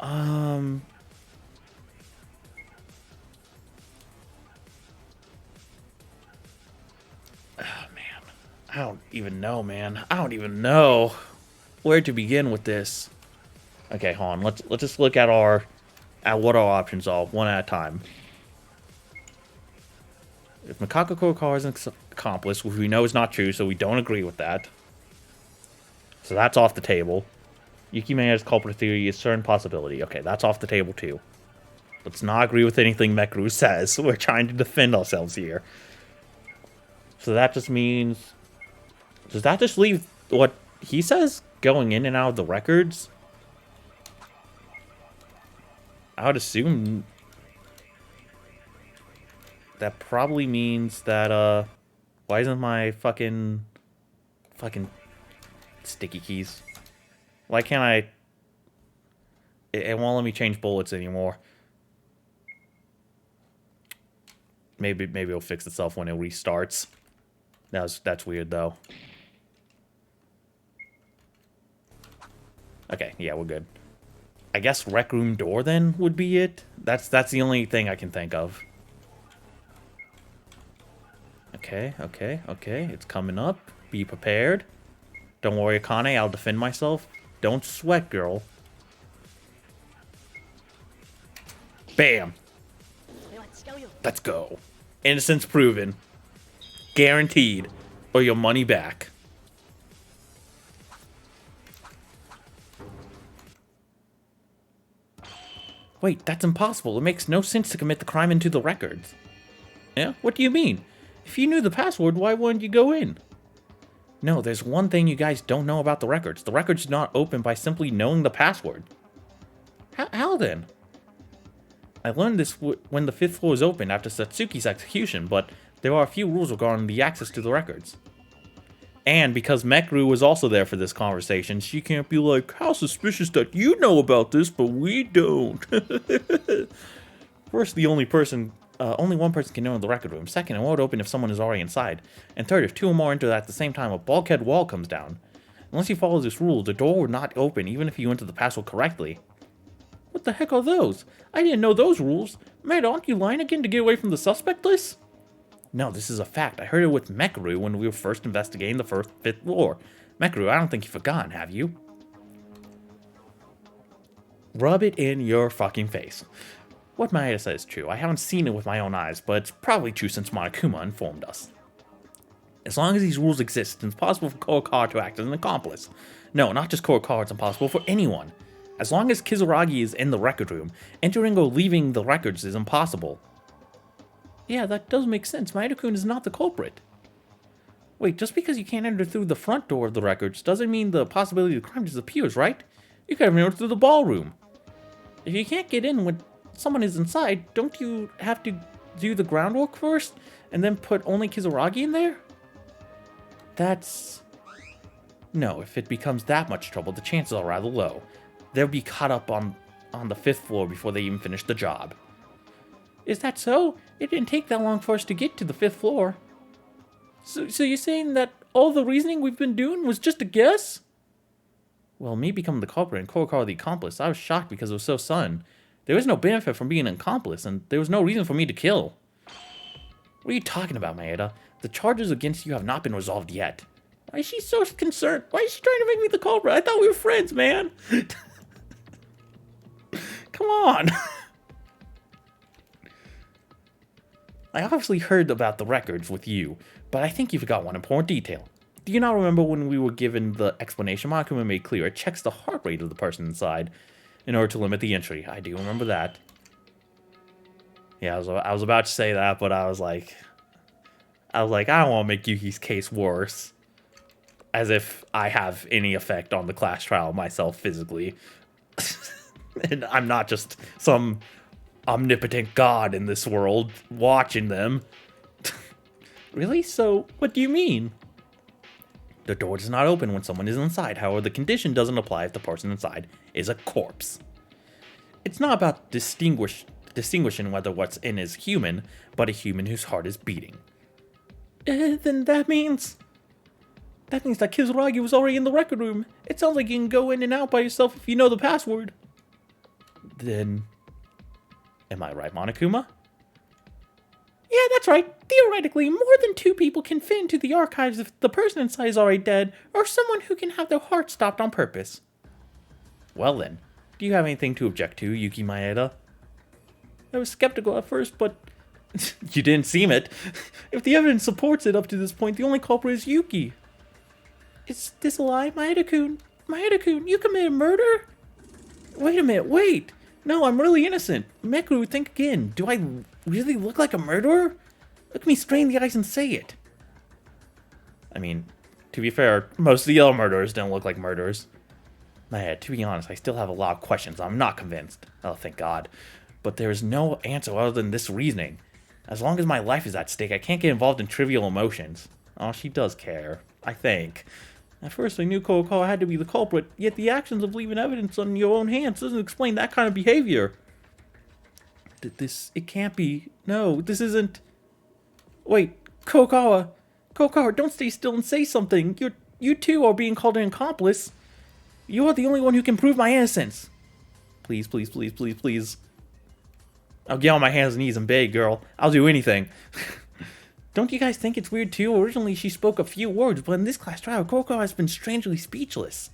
Oh, man. I don't even know, man. I don't even know where to begin with this. Okay, hold on. Let's just look at what our options are, one at a time. If Mikako Kurokawa is an accomplice, which we know is not true, so we don't agree with that. So that's off the table. Yuki Maeda's culprit theory is a certain possibility. Okay, that's off the table too. Let's not agree with anything Mekaru says. We're trying to defend ourselves here. So that just means... Does that just leave what he says going in and out of the records? I would assume... That probably means that, why isn't my fucking sticky keys? Why can't I... It won't let me change bullets anymore. Maybe it'll fix itself when it restarts. That's weird, though. Okay, yeah, we're good. I guess rec room door, then, would be it? That's the only thing I can think of. Okay. It's coming up. Be prepared. Don't worry, Akane. I'll defend myself. Don't sweat, girl. Bam. Let's go. Innocence proven. Guaranteed. Or your money back. Wait, that's impossible. It makes no sense to commit the crime into the records. Yeah? What do you mean? If you knew the password, why wouldn't you go in? No, there's one thing you guys don't know about the records. The records do not open by simply knowing the password. How then? I learned this when the 5th floor was opened after Satsuki's execution, but there are a few rules regarding the access to the records. And because Mekru was also there for this conversation, she can't be like, how suspicious that you know about this, but we don't. First, only one person can know in the record room. Second, it won't open if someone is already inside. And third, if 2 or more enter at the same time, a bulkhead wall comes down. Unless you follow this rule, the door would not open even if you enter the password correctly. What the heck are those? I didn't know those rules. Maeda, aren't you lying again to get away from the suspect list? No, this is a fact. I heard it with Mekru when we were first investigating the 5th floor. Mekru, I don't think you've forgotten, have you? Rub it in your fucking face. What Maeda says is true. I haven't seen it with my own eyes, but it's probably true since Monokuma informed us. As long as these rules exist, it's possible for Kurokawa to act as an accomplice. No, not just Kurokawa, it's impossible for anyone. As long as Kizuragi is in the record room, entering or leaving the records is impossible. Yeah, that does make sense. Maeda-kun is not the culprit. Wait, just because you can't enter through the front door of the records doesn't mean the possibility of the crime disappears, right? You could have entered through the ballroom. If you can't get in when someone is inside, don't you have to do the groundwork first and then put only Kizuragi in there? No, if it becomes that much trouble, the chances are rather low. They'll be caught up on the 5th floor before they even finish the job. Is that so? It didn't take that long for us to get to the 5th floor. So you're saying that all the reasoning we've been doing was just a guess? Well, me becoming the culprit and Kurokawa the accomplice, I was shocked because it was so sudden. There was no benefit from being an accomplice, and there was no reason for me to kill. What are you talking about, Maeda? The charges against you have not been resolved yet. Why is she so concerned? Why is she trying to make me the culprit? I thought we were friends, man. Come on. I obviously heard about the records with you, but I think you forgot one important detail. Do you not remember when we were given the explanation Monokuma made clear it checks the heart rate of the person inside in order to limit the entry? I do remember that. Yeah, I was about to say that, but I was like, I don't want to make Yuki's case worse. As if I have any effect on the class trial myself physically. And I'm not just some omnipotent god in this world watching them. Really? So, what do you mean? The door does not open when someone is inside. However, the condition doesn't apply if the person inside is a corpse. It's not about distinguishing whether what's in is human, but a human whose heart is beating. Then that means... That means that Kizuragi was already in the record room. It sounds like you can go in and out by yourself if you know the password. Then... Am I right, Monokuma? Yeah, that's right. Theoretically, more than 2 people can fit into the archives if the person inside is already dead, or someone who can have their heart stopped on purpose. Well then, do you have anything to object to, Yuki Maeda? I was skeptical at first, but... You didn't seem it. If the evidence supports it up to this point, the only culprit is Yuki. Is this a lie, Maeda-kun? Maeda-kun, you committed murder? Wait a minute, wait! No, I'm really innocent. Mekru, think again. Do I really look like a murderer? Look me straight in the eyes and say it. I mean, to be fair, most of the other murderers don't look like murderers. Man, to be honest, I still have a lot of questions. I'm not convinced. Oh, thank God. But there is no answer other than this reasoning. As long as my life is at stake, I can't get involved in trivial emotions. Oh, she does care. I think. At first, I knew Kurokawa had to be the culprit, yet the actions of leaving evidence on your own hands doesn't explain that kind of behavior. It can't be. No, this isn't... Wait, Kurokawa, don't stay still and say something. You too are being called an accomplice. You are the only one who can prove my innocence. Please, please, please, please, please. I'll get on my hands and knees and beg, girl. I'll do anything. Don't you guys think it's weird too? Originally she spoke a few words, but in this class trial, Kurokawa has been strangely speechless.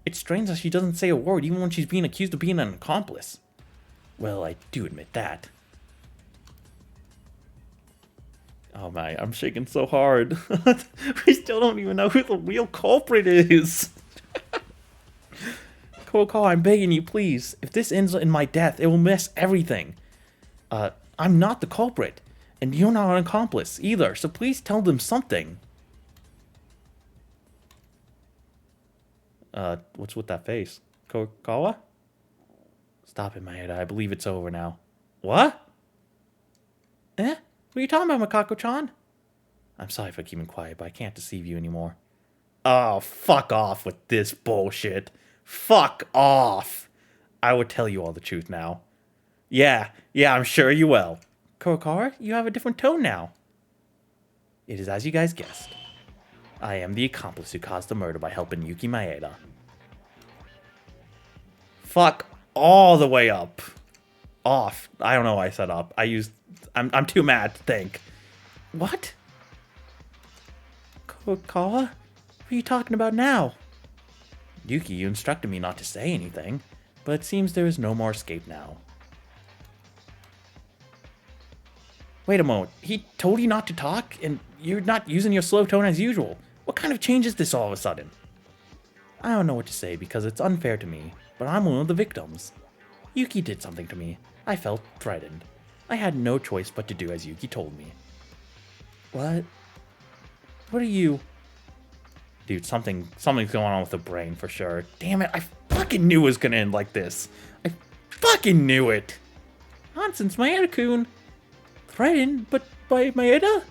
It's strange that she doesn't say a word even when she's being accused of being an accomplice. Well, I do admit that. Oh my, I'm shaking so hard. We still don't even know who the real culprit is. Kurokawa, I'm begging you, please. If this ends in my death, it will mess everything. I'm not the culprit, and you're not an accomplice either, so please tell them something. What's with that face? Kurokawa? Stop it, Maeda. I believe it's over now. What? Eh? What are you talking about, Mikako-chan? I'm sorry for keeping quiet, but I can't deceive you anymore. Oh, fuck off with this bullshit. Fuck off. I would tell you all the truth now. Yeah, I'm sure you will. Kurokawa, you have a different tone now. It is as you guys guessed. I am the accomplice who caused the murder by helping Yuki Maeda. Fuck all the way up. Off. I don't know why I said up. I'm too mad to think. What? Kurokawa? What are you talking about now? Yuki, you instructed me not to say anything, but it seems there is no more escape now. Wait a moment. He told you not to talk, and you're not using your slow tone as usual. What kind of change is this all of a sudden? I don't know what to say because it's unfair to me, but I'm one of the victims. Yuki did something to me. I felt threatened. I had no choice but to do as Yuki told me. What? What are you... Dude, something's going on with the brain for sure. Damn it, I fucking knew it was gonna end like this. I fucking knew it. Nonsense, Maeda-kun. Threatened? But by Maeda?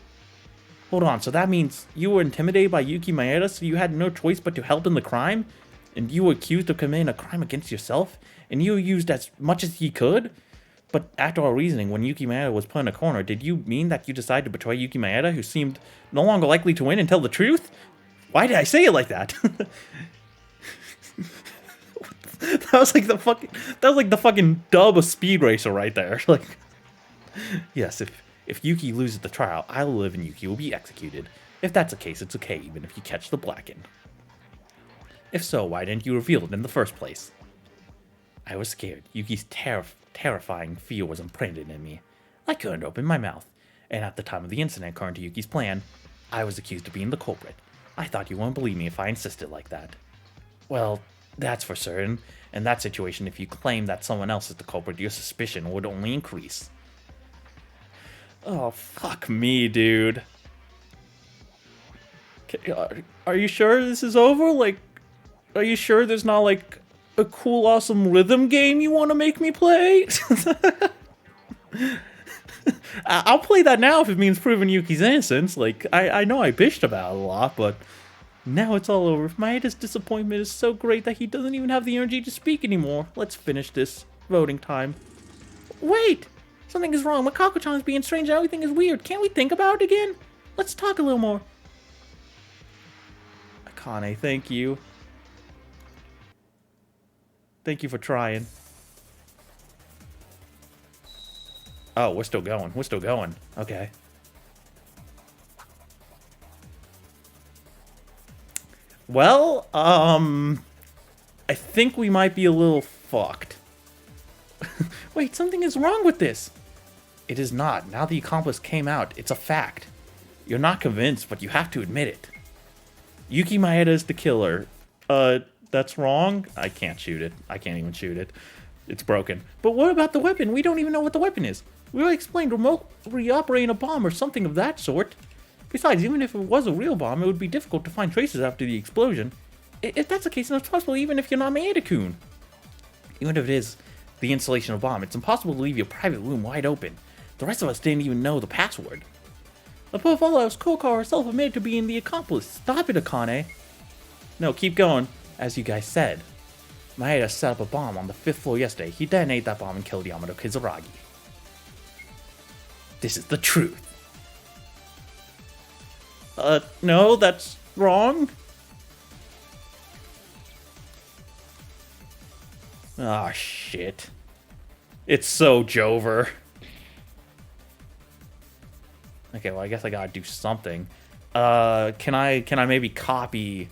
Hold on, so that means you were intimidated by Yuki Maeda, so you had no choice but to help in the crime? And you were accused of committing a crime against yourself? And you used as much as you could? But after all reasoning, when Yuki Maeda was put in a corner, did you mean that you decided to betray Yuki Maeda, who seemed no longer likely to win and tell the truth? Why did I say it like that? That was like the fucking dub of Speed Racer right there. Like, yes, if Yuki loses the trial, I'll live and Yuki will be executed. If that's the case, it's okay, even if you catch the Blacken. If so, why didn't you reveal it in the first place? I was scared. Yuki's terrifying fear was imprinted in me. I couldn't open my mouth. And at the time of the incident, according to Yuki's plan, I was accused of being the culprit. I thought you wouldn't believe me if I insisted like that. Well, that's for certain. In that situation, if you claim that someone else is the culprit, your suspicion would only increase. Oh, fuck me, dude. Are you sure this is over? Like, are you sure there's not, like, a cool, awesome rhythm game you want to make me play? I'll play that now if it means proving Yuki's innocence. Like, I know I bitched about it a lot, but now it's all over. Maeda's disappointment is so great that he doesn't even have the energy to speak anymore. Let's finish this voting time. Wait! Something is wrong. Mikako-chan is being strange and everything is weird. Can't we think about it again? Let's talk a little more. Akane, thank you. Thank you for trying. Oh, we're still going. We're still going. Okay. Well, I think we might be a little fucked. Wait, something is wrong with this. It is not. Now the accomplice came out. It's a fact. You're not convinced, but you have to admit it. Yuki Maeda is the killer. That's wrong. I can't shoot it. I can't even shoot it. It's broken. But what about the weapon? We don't even know what the weapon is. We already explained remotely operating a bomb or something of that sort. Besides, even if it was a real bomb, it would be difficult to find traces after the explosion. If that's the case, then it's possible even if you're not Maeda-kun. Even if it is the installation of a bomb, it's impossible to leave your private room wide open. The rest of us didn't even know the password. Above all else, Kurokawa herself admitted to being the accomplice. Stop it, Akane. No, keep going. As you guys said, Maeda set up a bomb on the 5th floor yesterday. He detonated that bomb and killed Yamato Kizuragi. This is the truth. No, that's wrong. Ah, shit. It's so Jover. Okay, well, I guess I gotta do something. Can I maybe copy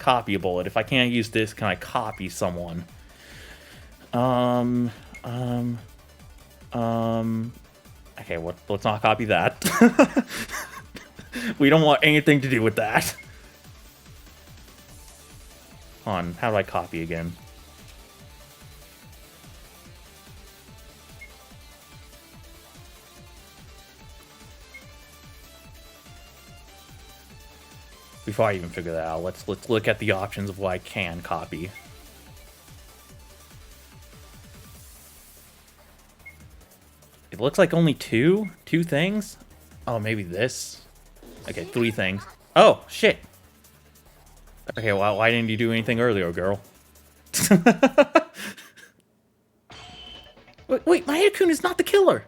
a bullet? If I can't use this, can I copy someone? Okay, let's not copy that. We don't want anything to do with that. Hold on, how do I copy again? Before I even figure that out, let's look at the options of what I can copy. It looks like only two things. Oh, maybe this. Okay, 3 things. Oh, shit. Okay, well, why didn't you do anything earlier, girl? Wait, Maeda-kun is not the killer.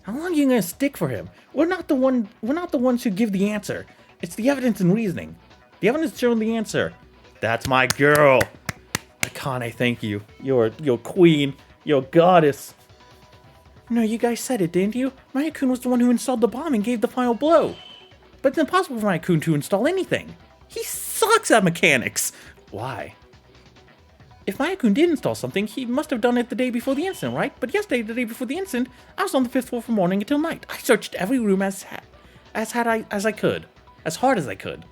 How long are you gonna stick for him? We're not the ones who give the answer. It's the evidence and reasoning. The evidence showing the answer. That's my girl. Akane, thank you. You're queen. You're goddess. No, you guys said it, didn't you? Maeda-kun was the one who installed the bomb and gave the final blow. But it's impossible for Maeda-kun to install anything. He sucks at mechanics. Why? If Maeda-kun did install something, he must have done it the day before the incident, right? But yesterday, the day before the incident, I was on the 5th floor from morning until night. I searched every room as hard as I could.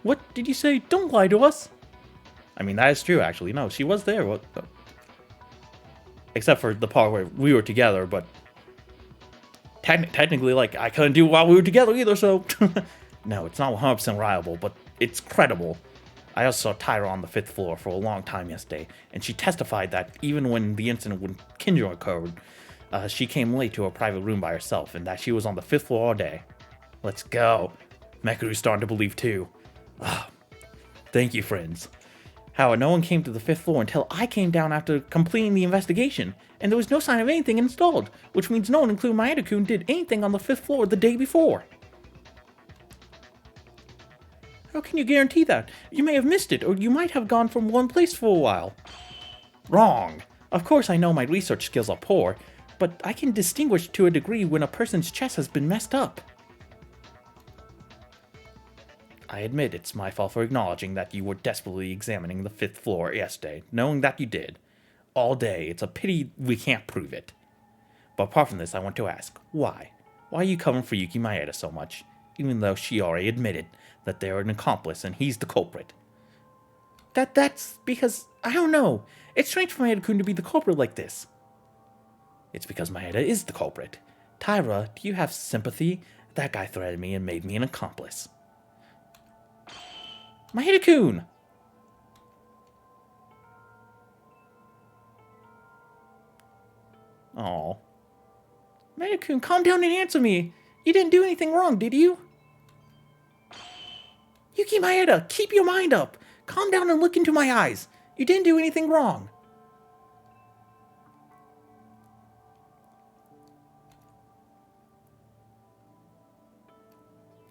What did you say? Don't lie to us. I mean, that is true, actually. No, she was there. What? Except for the part where we were together, but technically, like, I couldn't do it while we were together either, so... No, it's not 100% reliable, but it's credible. I also saw Taira on the 5th floor for a long time yesterday, and she testified that even when the incident with Kinjo occurred, she came late to her private room by herself, and that she was on the 5th floor all day. Let's go. Mekuru's starting to believe too. Thank you, friends. How no one came to the 5th floor until I came down after completing the investigation, and there was no sign of anything installed, which means no one, including Maeda-kun, did anything on the 5th floor the day before. How can you guarantee that? You may have missed it, or you might have gone from one place for a while. Wrong. Of course I know my research skills are poor, but I can distinguish to a degree when a person's chest has been messed up. I admit it's my fault for acknowledging that you were desperately examining the 5th floor yesterday, knowing that you did. All day, it's a pity we can't prove it. But apart from this, I want to ask, why? Why are you covering for Yuki Maeda so much, even though she already admitted that they're an accomplice and he's the culprit? That's because, I don't know, it's strange for Maeda-kun to be the culprit like this. It's because Maeda is the culprit. Taira, do you have sympathy? That guy threatened me and made me an accomplice. Maeda-kun! Aw. Maeda-kun, calm down and answer me. You didn't do anything wrong, did you? Yuki Maeda, keep your mind up. Calm down and look into my eyes. You didn't do anything wrong.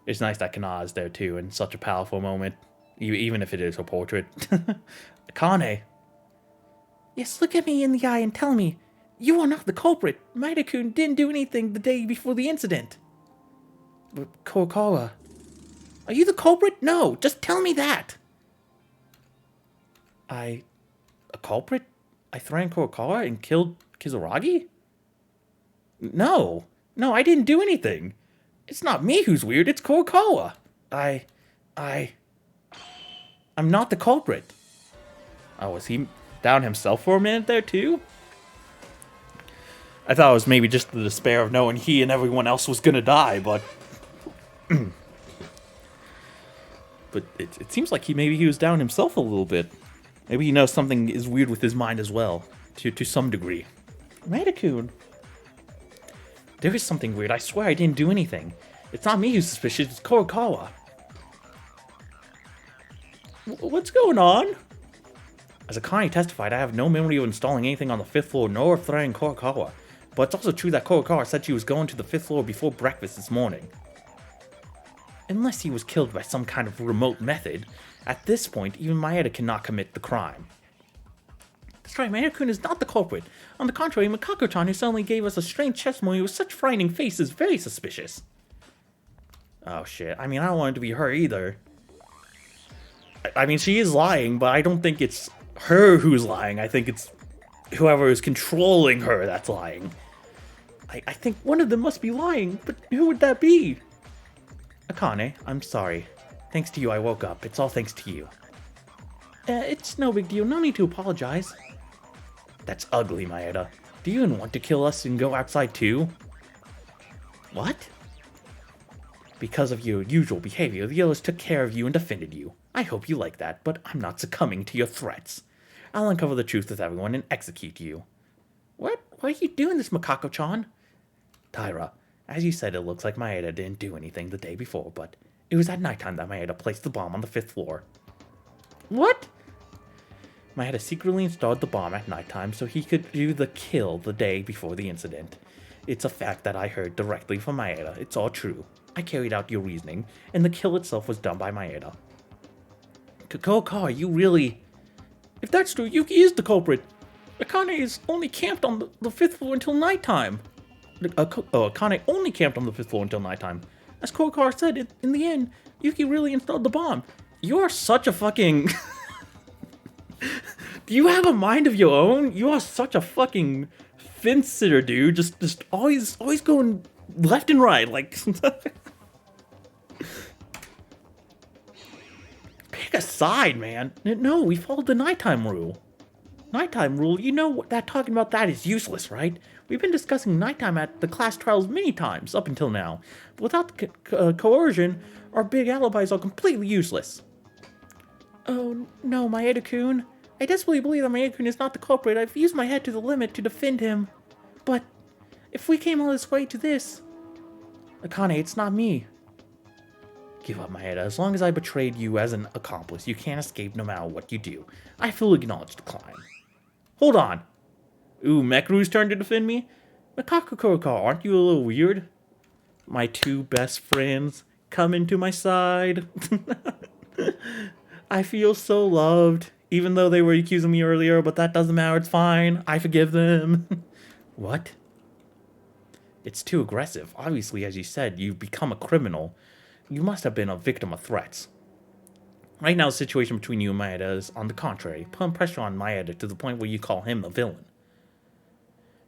It's nice that Kana is there too, in such a powerful moment, even if it is her portrait. Akane. Yes, look at me in the eye and tell me, you are not the culprit. Maeda-kun didn't do anything the day before the incident. But Kurokawa, are you the culprit? No, just tell me that. A culprit? I threatened Kurokawa and killed Kizuragi? No, I didn't do anything. It's not me who's weird, it's Kurokawa. I'm not the culprit. Oh, was he down himself for a minute there too? I thought it was maybe just the despair of knowing he and everyone else was gonna die, but... But it seems like maybe he was down himself a little bit. Maybe he knows something is weird with his mind as well, to some degree. Maeda-kun. There is something weird. I swear I didn't do anything. It's not me who's suspicious, it's Kurokawa. What's going on? As Akane testified, I have no memory of installing anything on the 5th floor, nor of threatening Kurokawa. But it's also true that Kurokawa said she was going to the 5th floor before breakfast this morning. Unless he was killed by some kind of remote method, at this point, even Maeda cannot commit the crime. That's right, Maeda-kun is not the culprit. On the contrary, Mikako-chan, who suddenly gave us a strange testimony with such frightening face, is very suspicious. Oh shit, I mean, I don't want it to be her either. I mean, she is lying, but I don't think it's her who's lying. I think it's whoever is controlling her that's lying. I think one of them must be lying, but who would that be? Akane, I'm sorry. Thanks to you, I woke up. It's all thanks to you. It's no big deal. No need to apologize. That's ugly, Maeda. Do you even want to kill us and go outside too? What? Because of your usual behavior, the others took care of you and defended you. I hope you like that, but I'm not succumbing to your threats. I'll uncover the truth with everyone and execute you. What? Why are you doing this, Mikako-chan? Taira, as you said, it looks like Maeda didn't do anything the day before, but it was at nighttime that Maeda placed the bomb on the 5th floor. What? Maeda secretly installed the bomb at nighttime so he could do the kill the day before the incident. It's a fact that I heard directly from Maeda. It's all true. I carried out your reasoning, and the kill itself was done by Maeda. Kurokawa, you really... If that's true, Yuki is the culprit. Akane is only camped on the 5th floor until nighttime. Akane only camped on the 5th floor until nighttime. As Kurokawa said, in the end, Yuki really installed the bomb. You are such a fucking... Do you have a mind of your own? You are such a fucking fence-sitter, dude. Just always going left and right, like... Pick a side, man. No, we followed the nighttime rule. Nighttime rule? You know that talking about that is useless, right? We've been discussing nighttime at the class trials many times up until now. But without coercion, our big alibis are completely useless. Oh, no, Maeda-kun. I desperately believe that Maeda-kun is not the culprit. I've used my head to the limit to defend him. But if we came all this way to this... Akane, it's not me. Give up, Maeda. As long as I betrayed you as an accomplice, you can't escape no matter what you do. I fully acknowledge the crime. Hold on. Ooh, Mekaru's turn to defend me? Mikako Kurokawa, aren't you a little weird? My two best friends come into my side. I feel so loved, even though they were accusing me earlier, but that doesn't matter, it's fine. I forgive them. What? It's too aggressive. Obviously, as you said, you've become a criminal. You must have been a victim of threats. Right now, the situation between you and Maeda is, on the contrary, putting pressure on Maeda to the point where you call him a villain.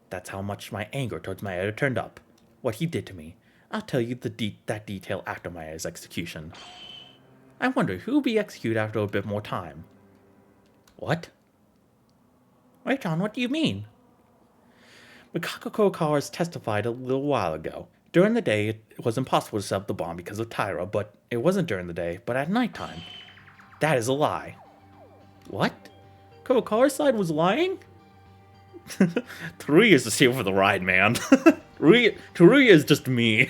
That's how much my anger towards Maeda turned up. What he did to me. I'll tell you that detail after Maeda's execution. I wonder who will be executed after a bit more time. What? Wait, John, what do you mean? Mikako Kurokawa has testified a little while ago. During the day, it was impossible to set up the bomb because of Taira, but it wasn't during the day, but at nighttime. That is a lie. What? Kurokawa's side was lying? Teruya is the steal for the ride, man. Teruya is just me.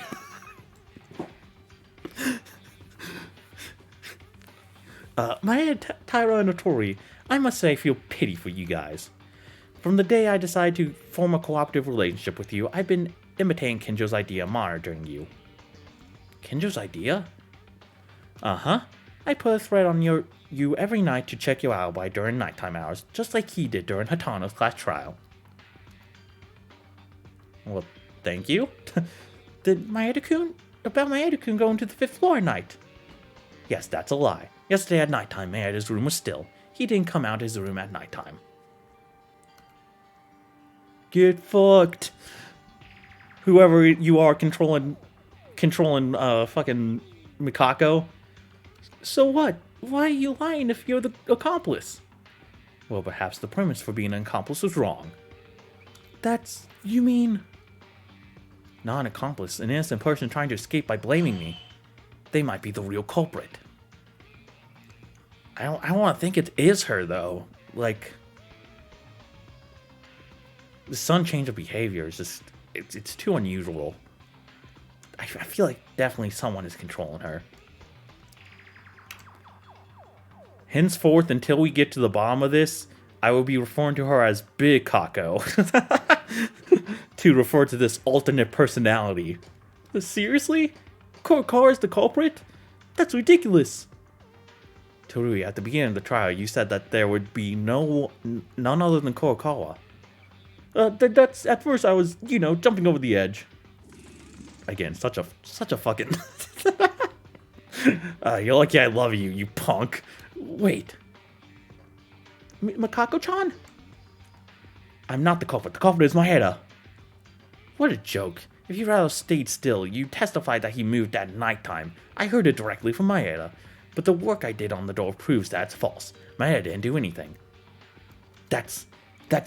Maeda, Taira, and Otori, I must say I feel pity for you guys. From the day I decided to form a cooperative relationship with you, I've been imitating Kinjo's idea of monitoring you. Kinjo's idea? Uh-huh. I put a threat on you every night to check your alibi during nighttime hours, just like he did during Hatano's class trial. Well, thank you. Did about Maeda-kun going to the 5th floor at night? Yes, that's a lie. Yesterday at nighttime, Maeda's room was still. He didn't come out of his room at nighttime. Get fucked. Whoever you are controlling fucking Mikako. So what? Why are you lying if you're the accomplice? Well, perhaps the premise for being an accomplice was wrong. You mean... Not an accomplice, an innocent person trying to escape by blaming me. They might be the real culprit. I don't want to think it is her, though. Like... The sudden change of behavior is just... It's too unusual. I feel like definitely someone is controlling her. Henceforth, until we get to the bottom of this, I will be referring to her as Big Kako. To refer to this alternate personality. Seriously? Kurokawa is the culprit? That's ridiculous. Teruya, at the beginning of the trial, you said that there would be none other than Kurokawa. That's at first I was, jumping over the edge. Again, such a fucking. You're lucky I love you, you punk. Wait, Mikako-chan? I'm not the culprit. The culprit is Maeda. What a joke. If you rather stayed still, you testified that he moved at nighttime. I heard it directly from Maeda. But the work I did on the door proves that it's false. Maeda didn't do anything. That's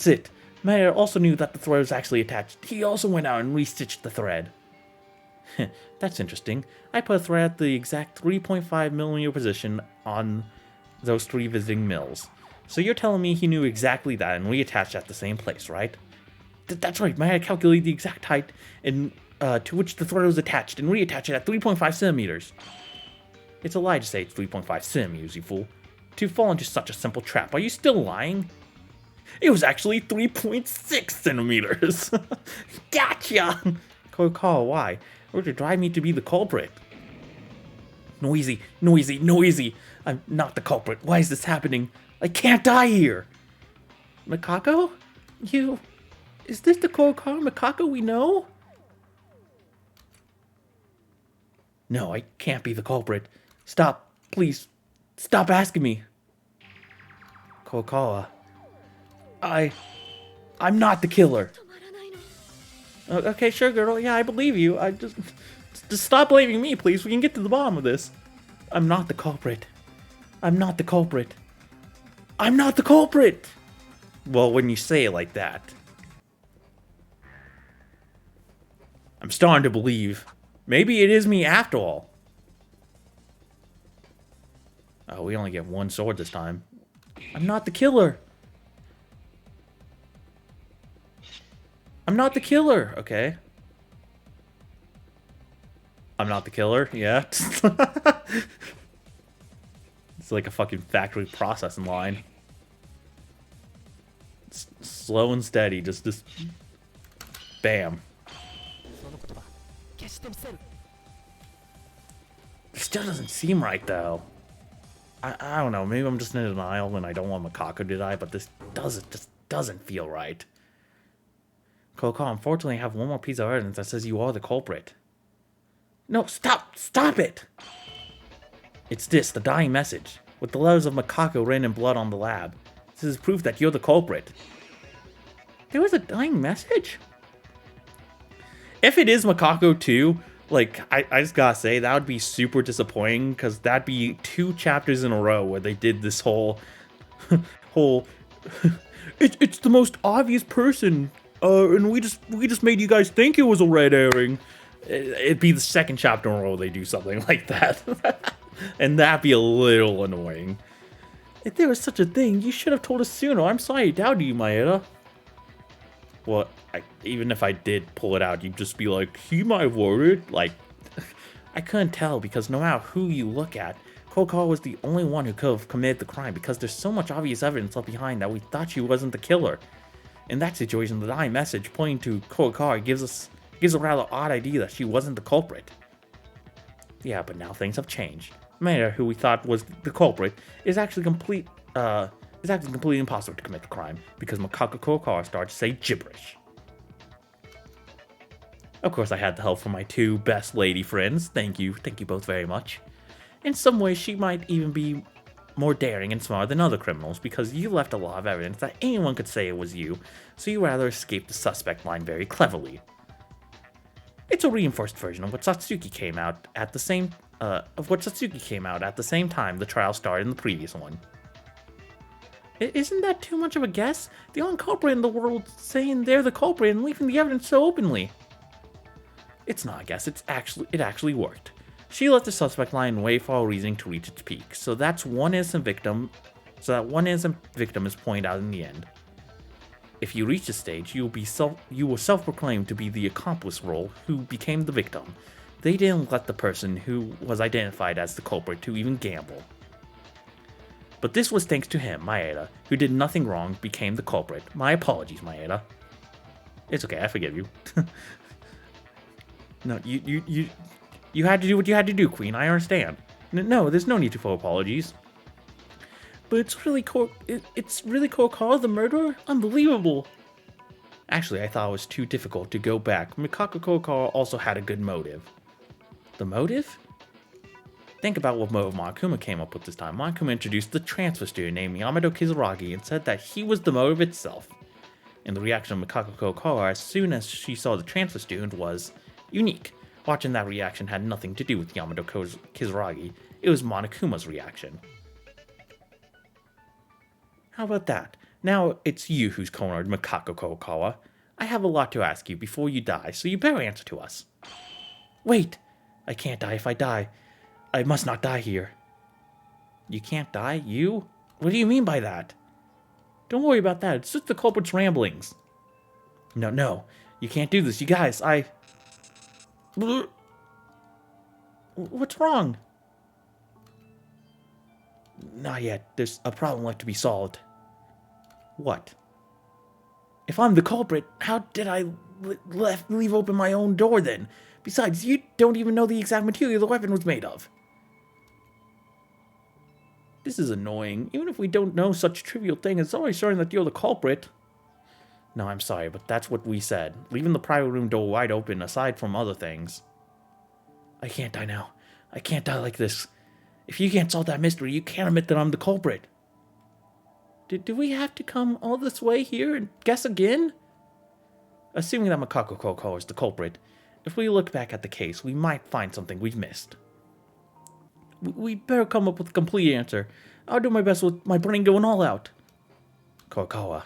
it. Maeda also knew that the thread was actually attached. He also went out and restitched the thread. That's interesting. I put a thread at the exact 3.5mm position on those 3 visiting mills. So you're telling me he knew exactly that and reattached at the same place, right? That's right. Maeda calculated the exact height to which the thread was attached and reattached it at 3.5 centimeters. It's a lie to say it's 3.5 centimeters, you fool. To fall into such a simple trap, are you still lying? It was actually 3.6 centimeters. Gotcha! Kurokawa, why? Or to drive me to be the culprit. Noisy. I'm not the culprit. Why is this happening? I can't die here. Mikako? Is this the Kurokawa Mikako we know? No, I can't be the culprit. Stop, please. Stop asking me. Kurokawa. I'm not the killer. Okay, sure, girl. Yeah, I believe you. Just stop blaming me, please. We can get to the bottom of this. I'm not the culprit. I'm not the culprit. Well, when you say it like that, I'm starting to believe maybe it is me after all. Oh, we only get one sword this time. I'm not the killer. Okay. I'm not the killer, yeah. It's like a fucking factory processing line. It's slow and steady, just bam. It still doesn't seem right, though. I don't know, maybe I'm just in denial and I don't want Mikako to die, but this just doesn't feel right. Kurokawa, unfortunately, I have one more piece of evidence that says you are the culprit. No, stop it! It's this, the dying message, with the letters of Mikako written in blood on the lab. This is proof that you're the culprit. There was a dying message? If it is Mikako too, like, I just gotta say, that would be super disappointing, because that'd be 2 chapters in a row where they did this whole it's the most obvious person, and we just made you guys think it was a red herring. It'd be the 2nd chapter in a row they do something like that. And that'd be a little annoying. If there was such a thing, you should have told us sooner. I'm sorry I doubted you, Maeda. Well, even if I did pull it out, you'd just be like, he might have worried. Like, I couldn't tell because no matter who you look at, Kurokawa was the only one who could have committed the crime because there's so much obvious evidence left behind that we thought she wasn't the killer. In that situation, the dying message pointing to Kurokawa gives a rather odd idea that she wasn't the culprit. Yeah, but now things have changed. Maeda, who we thought was the culprit, is actually completely impossible to commit the crime because Mikako Kurokawa started to say gibberish. Of course, I had the help from my 2 best lady friends. Thank you both very much. In some ways, she might even be more daring and smarter than other criminals because you left a lot of evidence that anyone could say it was you, so you rather escaped the suspect line very cleverly. It's a reinforced version of what Satsuki came out at the same time the trial started in the previous one. Isn't that too much of a guess? The only culprit in the world saying they're the culprit and leaving the evidence so openly. It's not a guess, it actually worked. She let the suspect lie in wait for all reasoning to reach its peak, so that one innocent victim is pointed out in the end. If you reach this stage, you will self-proclaim to be the accomplice role who became the victim. They didn't let the person who was identified as the culprit to even gamble. But this was thanks to him, Maeda, who did nothing wrong, became the culprit. My apologies, Maeda. It's okay, I forgive you. No, you had to do what you had to do, Queen, I understand. No, there's no need for apologies. But it's really Kurokawa the murderer? Unbelievable. Actually, I thought it was too difficult to go back. Mikako Kurokawa also had a good motive. The motive? Think about what motive Monokuma came up with this time. Monokuma introduced the transfer student named Yamato Kizuragi and said that he was the motive itself. And the reaction of Mikako Kurokawa as soon as she saw the transfer student was unique. Watching that reaction had nothing to do with Yamato Kizuragi. It was Monokuma's reaction. How about that? Now it's you who's cornered Mikako Kurokawa. I have a lot to ask you before you die, so you better answer to us. Wait! I can't die if I die. I must not die here. You can't die? You? What do you mean by that? Don't worry about that. It's just the culprit's ramblings. No. You can't do this. You guys, What's wrong? Not yet. There's a problem left to be solved. What? If I'm the culprit, how did I leave open my own door then? Besides, you don't even know the exact material the weapon was made of. This is annoying. Even if we don't know such a trivial thing, it's always showing that you're the culprit. No, I'm sorry, but that's what we said. Leaving the private room door wide open, aside from other things. I can't die now. I can't die like this. If you can't solve that mystery, you can't admit that I'm the culprit. Do we have to come all this way here and guess again? Assuming that Mikako Kurokawa is the culprit, if we look back at the case, we might find something we've missed. We better come up with a complete answer. I'll do my best with my brain going all out. Kurokawa.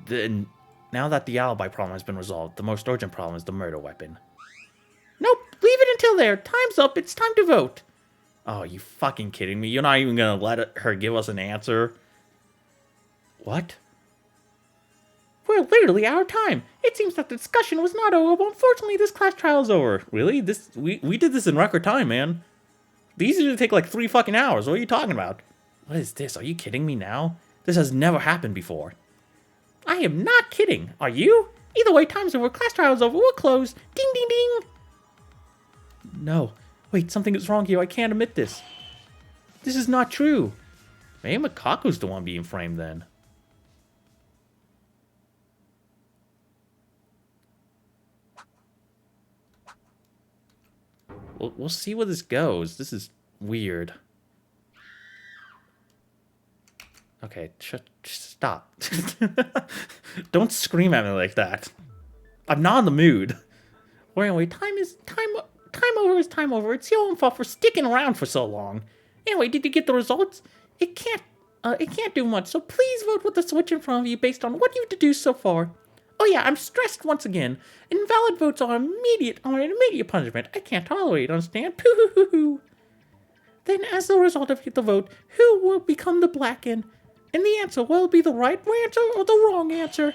Then, now that the alibi problem has been resolved, the most urgent problem is the murder weapon. Nope, leave it until there. Time's up. It's time to vote. Oh, you fucking kidding me? You're not even gonna let her give us an answer? What? We're literally out of time. It seems that the discussion was not over, but unfortunately this class trial is over. Really? We did this in record time, man. These usually take like 3 fucking hours. What are you talking about? What is this? Are you kidding me now? This has never happened before. I am not kidding. Are you? Either way, time's over. Class trial is over. We're closed. Ding, ding, ding. No. Wait, something is wrong here. I can't admit this. This is not true. Maybe Mikako's the one being framed then. We'll see where this goes. This is weird. Okay, stop. Don't scream at me like that. I'm not in the mood. Well, anyway, time over is time over. It's your own fault for sticking around for so long. Anyway, did you get the results? It can't do much, so please vote with the switch in front of you based on what you've deduced so far. Oh yeah, I'm stressed once again. Invalid votes are an immediate punishment. I can't tolerate it, understand? Pooh. Then, as the result of the vote, who will become the blacken? And the answer will be the right answer or the wrong answer.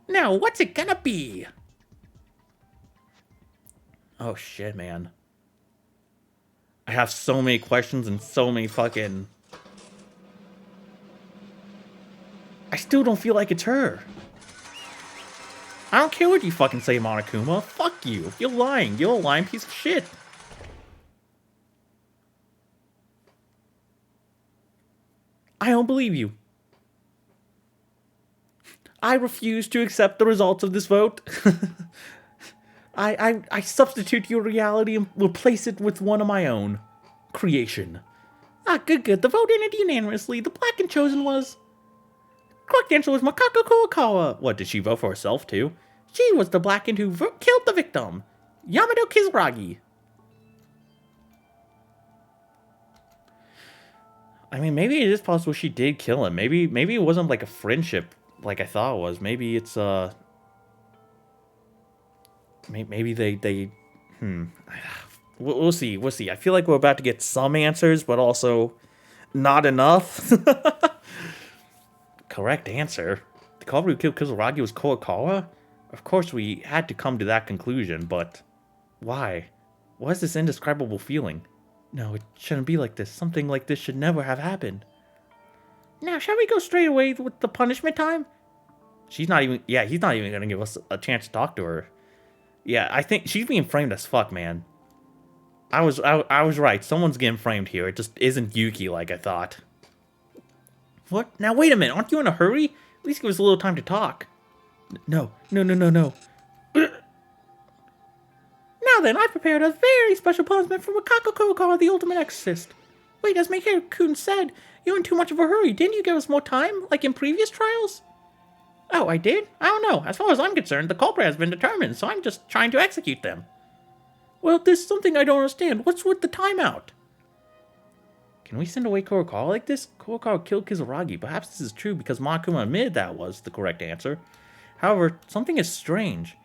Now, what's it gonna be? Oh shit, man. I have so many questions and so many fucking... I still don't feel like it's her. I don't care what you fucking say, Monokuma. Fuck you. You're lying. You're a lying piece of shit. I don't believe you. I refuse to accept the results of this vote. I substitute your reality and replace it with one of my own. Creation. Ah, good. The vote ended unanimously. The black and chosen was... Correct answer was Mikako Kurokawa. What, did she vote for herself too? She was the blackened who killed the victim. Yamato Kizuragi. I mean, maybe it is possible she did kill him. Maybe it wasn't like a friendship like I thought it was. Maybe it's maybe they we'll see. I feel like we're about to get some answers, but also not enough. Correct answer. The culprit who killed Kizuragi was Kurokawa? Of course we had to come to that conclusion, but why? What is this indescribable feeling? No, it shouldn't be like this. Something like this should never have happened. Now, shall we go straight away with the punishment time? He's not even going to give us a chance to talk to her. Yeah, I think she's being framed as fuck, man. I was right. Someone's getting framed here. It just isn't Yuki like I thought. What? Now, wait a minute. Aren't you in a hurry? At least give us a little time to talk. No. Now then, I prepared a very special punishment for Mikako Kurokawa, the ultimate exorcist. Wait, as Mikako-kun said, you're in too much of a hurry. Didn't you give us more time, like in previous trials? Oh, I did? I don't know. As far as I'm concerned, the culprit has been determined, so I'm just trying to execute them. Well, there's something I don't understand. What's with the timeout? Can we send away Kurokawa like this? Kurokawa killed Kizuragi. Perhaps this is true because Monokuma admitted that was the correct answer. However, something is strange.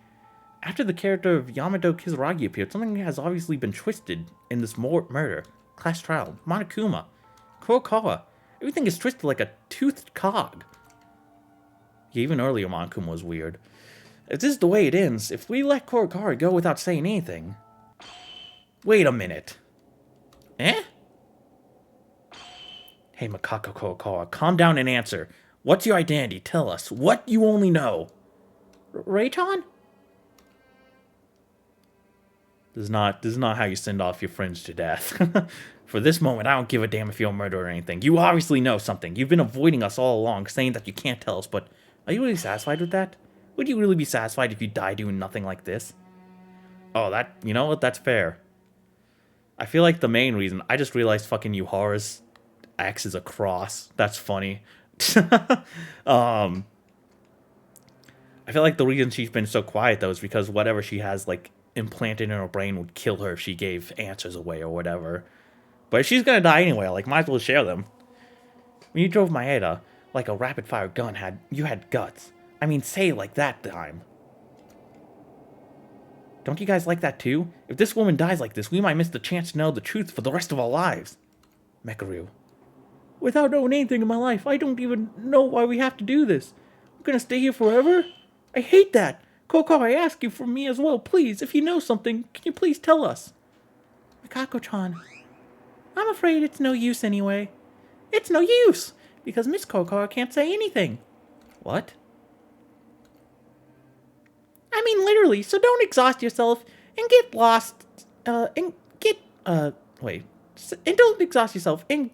After the character of Yamato Kizuragi appeared, something has obviously been twisted in this murder. Class trial. Monokuma. Kurokawa. Everything is twisted like a toothed cog. Yeah, even earlier Monokuma was weird. If this is the way it ends, if we let Kurokawa go without saying anything... Wait a minute. Eh? Hey, Mikako Kurokawa, calm down and answer. What's your identity? Tell us. What you only know. Rayton? This is not how you send off your friends to death. For this moment, I don't give a damn if you're a murderer or anything. You obviously know something. You've been avoiding us all along, saying that you can't tell us, but are you really satisfied with that? Would you really be satisfied if you die doing nothing like this? Oh, you know what? That's fair. I feel like the main reason, I just realized fucking Yuhara's X is a cross. That's funny. I feel like the reason she's been so quiet, though, is because whatever she has, like, implanted in her brain would kill her if she gave answers away or whatever. But if she's gonna die anyway, like, might as well share them. When you drove Maeda, like a rapid-fire gun you had guts. I mean, say it like that time. Don't you guys like that too? If this woman dies like this, we might miss the chance to know the truth for the rest of our lives. Mekaru. Without knowing anything in my life, I don't even know why we have to do this. We're gonna stay here forever? I hate that. Koko, I ask you for me as well, please. If you know something, can you please tell us? Mikako-chan. I'm afraid it's no use anyway. It's no use, because Miss Koko can't say anything. What? I mean literally, so don't exhaust yourself and get lost, and don't exhaust yourself, and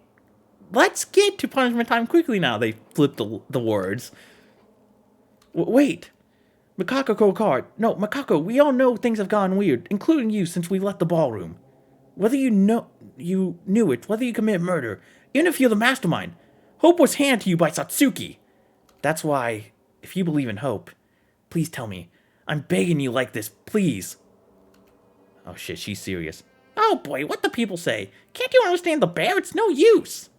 let's get to punishment time quickly now. They flipped the words. Wait. Mikako Kurokawa. No, Mikako, we all know things have gone weird, including you since we left the ballroom. Whether you knew it, whether you commit murder, even if you're the mastermind, hope was handed to you by Satsuki. That's why, if you believe in hope, please tell me. I'm begging you like this, please. Oh shit, she's serious. Oh boy, what the people say? Can't you understand the bear? It's no use.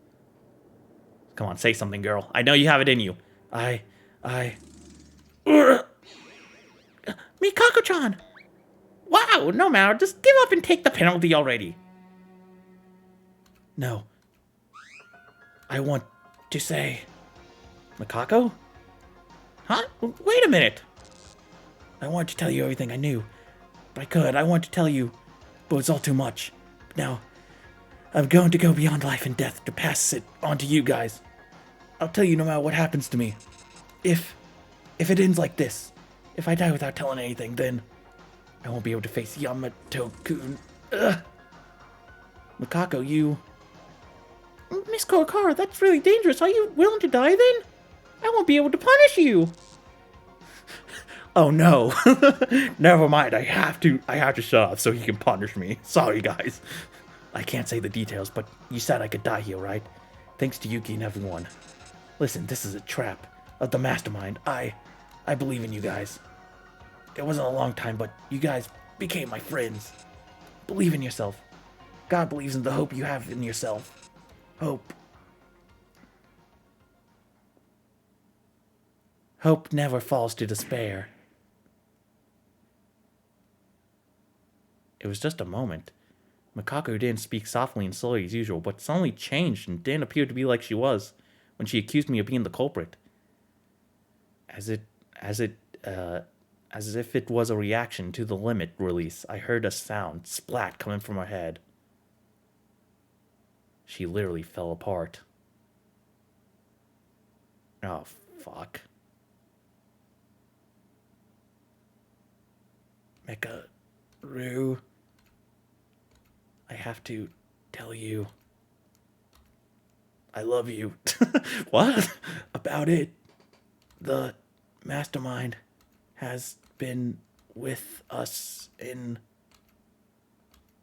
Come on, say something, girl. I know you have it in you. Mikako-chan! Wow, no matter, just give up and take the penalty already. No. I want to say... Mikako? Huh? Wait a minute! I wanted to tell you everything I knew. But I wanted to tell you, but it's all too much. But now, I'm going to go beyond life and death to pass it on to you guys. I'll tell you no matter what happens to me. If it ends like this, if I die without telling anything, then I won't be able to face Yamato-kun. Mikako, you... Miss Kurokawa, that's really dangerous. Are you willing to die then? I won't be able to punish you. Oh no. Never mind. I have to shut up so he can punish me. Sorry, guys. I can't say the details, but you said I could die here, right? Thanks to Yuki and everyone. Listen, this is a trap of the mastermind. I believe in you guys. It wasn't a long time, but you guys became my friends. Believe in yourself. God believes in the hope you have in yourself. Hope. Hope never falls to despair. It was just a moment. Mikako didn't speak softly and slowly as usual, but suddenly changed and didn't appear to be like she was when she accused me of being the culprit. As if it was a reaction to the limit release, I heard a sound, splat, coming from her head. She literally fell apart. Oh, fuck. Mekaru, I have to tell you, I love you. What? About it. The mastermind has been with us in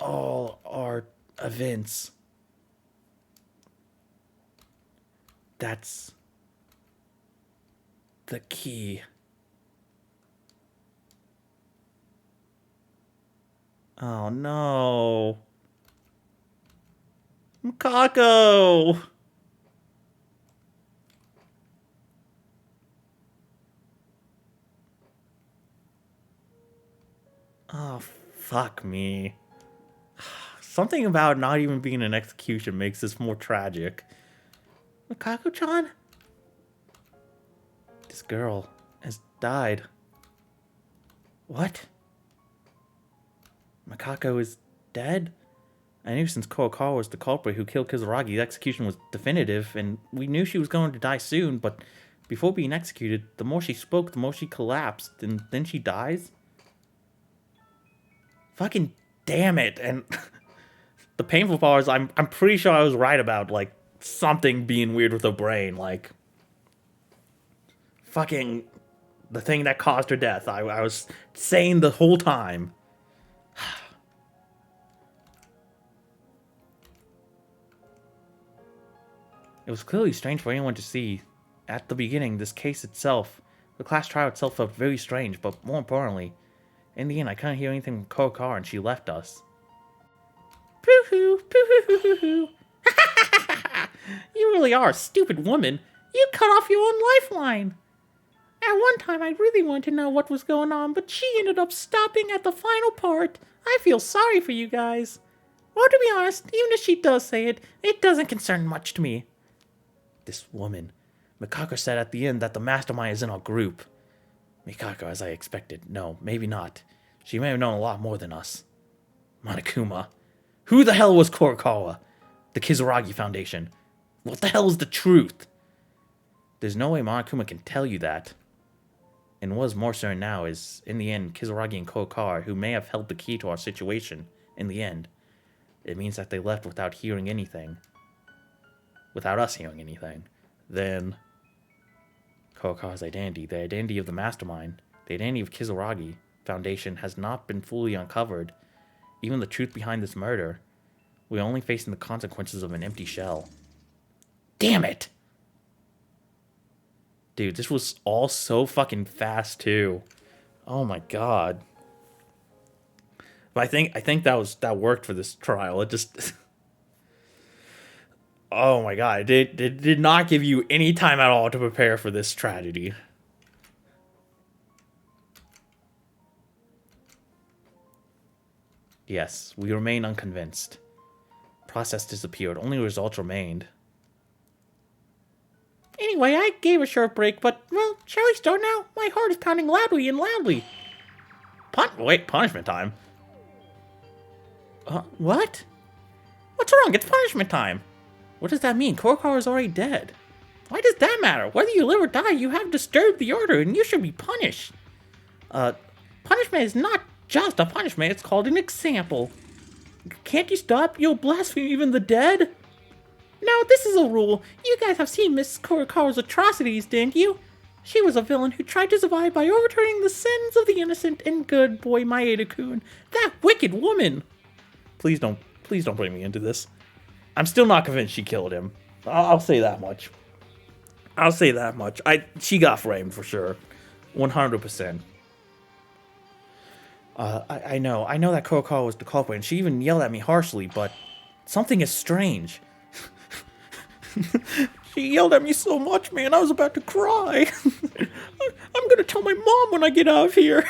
all our events. That's the key. Oh no. Mikako! Oh, fuck me. Something about not even being an execution makes this more tragic. Mikako-chan? This girl has died. What? Mikako is dead? I knew since Kurokawa was the culprit who killed Kizuragi, the execution was definitive, and we knew she was going to die soon, but before being executed, the more she spoke, the more she collapsed, and then she dies? Fucking damn it. And the painful part is I'm pretty sure I was right about, like, something being weird with her brain, like, fucking the thing that caused her death. I was saying the whole time. It was clearly strange for anyone to see. At the beginning, this case itself, the class trial itself felt very strange, but more importantly, in the end, I couldn't hear anything from Kurokawa and she left us. Pooh-hoo, pooh-hoo-hoo-hoo. You really are a stupid woman. You cut off your own lifeline. At one time, I really wanted to know what was going on, but she ended up stopping at the final part. I feel sorry for you guys. Well, to be honest, even if she does say it, it doesn't concern much to me. This woman. Mikako said at the end that the mastermind is in our group. Mikako, as I expected. No, maybe not. She may have known a lot more than us. Monokuma. Who the hell was Kurokawa? The Kizuragi Foundation. What the hell is the truth? There's no way Monokuma can tell you that. And what is more certain now is, in the end, Kizuragi and Kurokawa, who may have held the key to our situation, in the end, it means that they left without hearing anything. Without us hearing anything. Then Kurokawa's identity, the identity of the mastermind, the identity of Kizuragi Foundation has not been fully uncovered. Even the truth behind this murder. We're only facing the consequences of an empty shell. Damn it! Dude, this was all so fucking fast too. Oh my god. But I think that worked for this trial. It just oh my god, it did not give you any time at all to prepare for this tragedy. Yes, we remain unconvinced. Process disappeared, only results remained. Anyway, I gave a short break, but, well, shall we start now? My heart is pounding loudly and loudly. Wait, punishment time? What? What's wrong? It's punishment time. What does that mean? Kurokawa is already dead. Why does that matter? Whether you live or die, you have disturbed the order, and you should be punished. Punishment is not just a punishment, it's called an example. Can't you stop? You'll blaspheme even the dead? No, this is a rule. You guys have seen Miss Kurokawa's atrocities, didn't you? She was a villain who tried to survive by overturning the sins of the innocent and good boy Maeda-kun. That wicked woman! Please don't bring me into this. I'm still not convinced she killed him. I'll say that much. She got framed for sure. 100%. I know that Kurokawa was the culprit, and she even yelled at me harshly, but something is strange. She yelled at me so much, man, I was about to cry. I'm gonna tell my mom when I get out of here.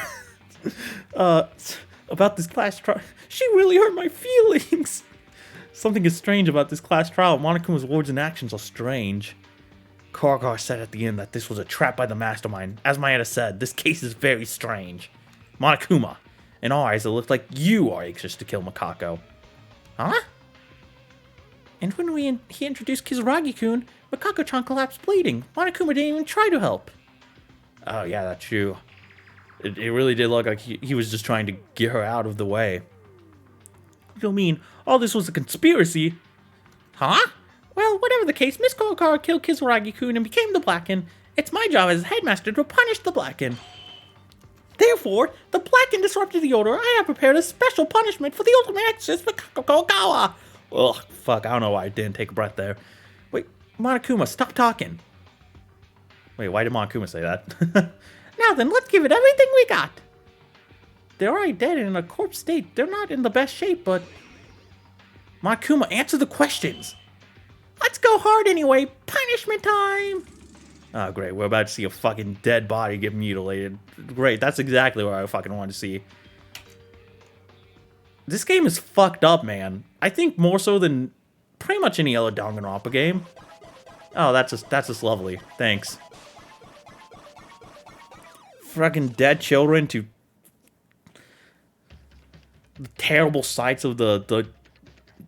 About this class trial. She really hurt my feelings. Something is strange about this class trial. Monokuma's words and actions are strange. Kurokawa said at the end that this was a trap by the mastermind. As Maeda said, this case is very strange. Monokuma, in our eyes, it looked like you are anxious to kill Mikako. Huh? And when he introduced Kizuragi-kun, Mikako-chan collapsed bleeding. Monokuma didn't even try to help. Oh yeah, that's true. It really did look like he was just trying to get her out of the way. You mean all this was a conspiracy? Huh? Well, whatever the case, Miss Kurokawa killed Kizuragi-kun and became the Blacken. It's my job as headmaster to punish the Blacken. Therefore, the Blacken disrupted the order. I have prepared a special punishment for the ultimate exorcist, Mikako Kurokawa. Ugh, fuck, I don't know why I didn't take a breath there. Wait, Monokuma, stop talking. Wait, why did Monokuma say that? Now then, let's give it everything we got. They're already dead and in a corpse state. They're not in the best shape, but... Monokuma, answer the questions. Let's go hard anyway. Punishment time. Oh, great. We're about to see a fucking dead body get mutilated. Great. That's exactly what I fucking wanted to see. This game is fucked up, man. I think more so than pretty much any other Danganronpa game. Oh, that's just lovely. Thanks. Fucking dead children to the terrible sights of the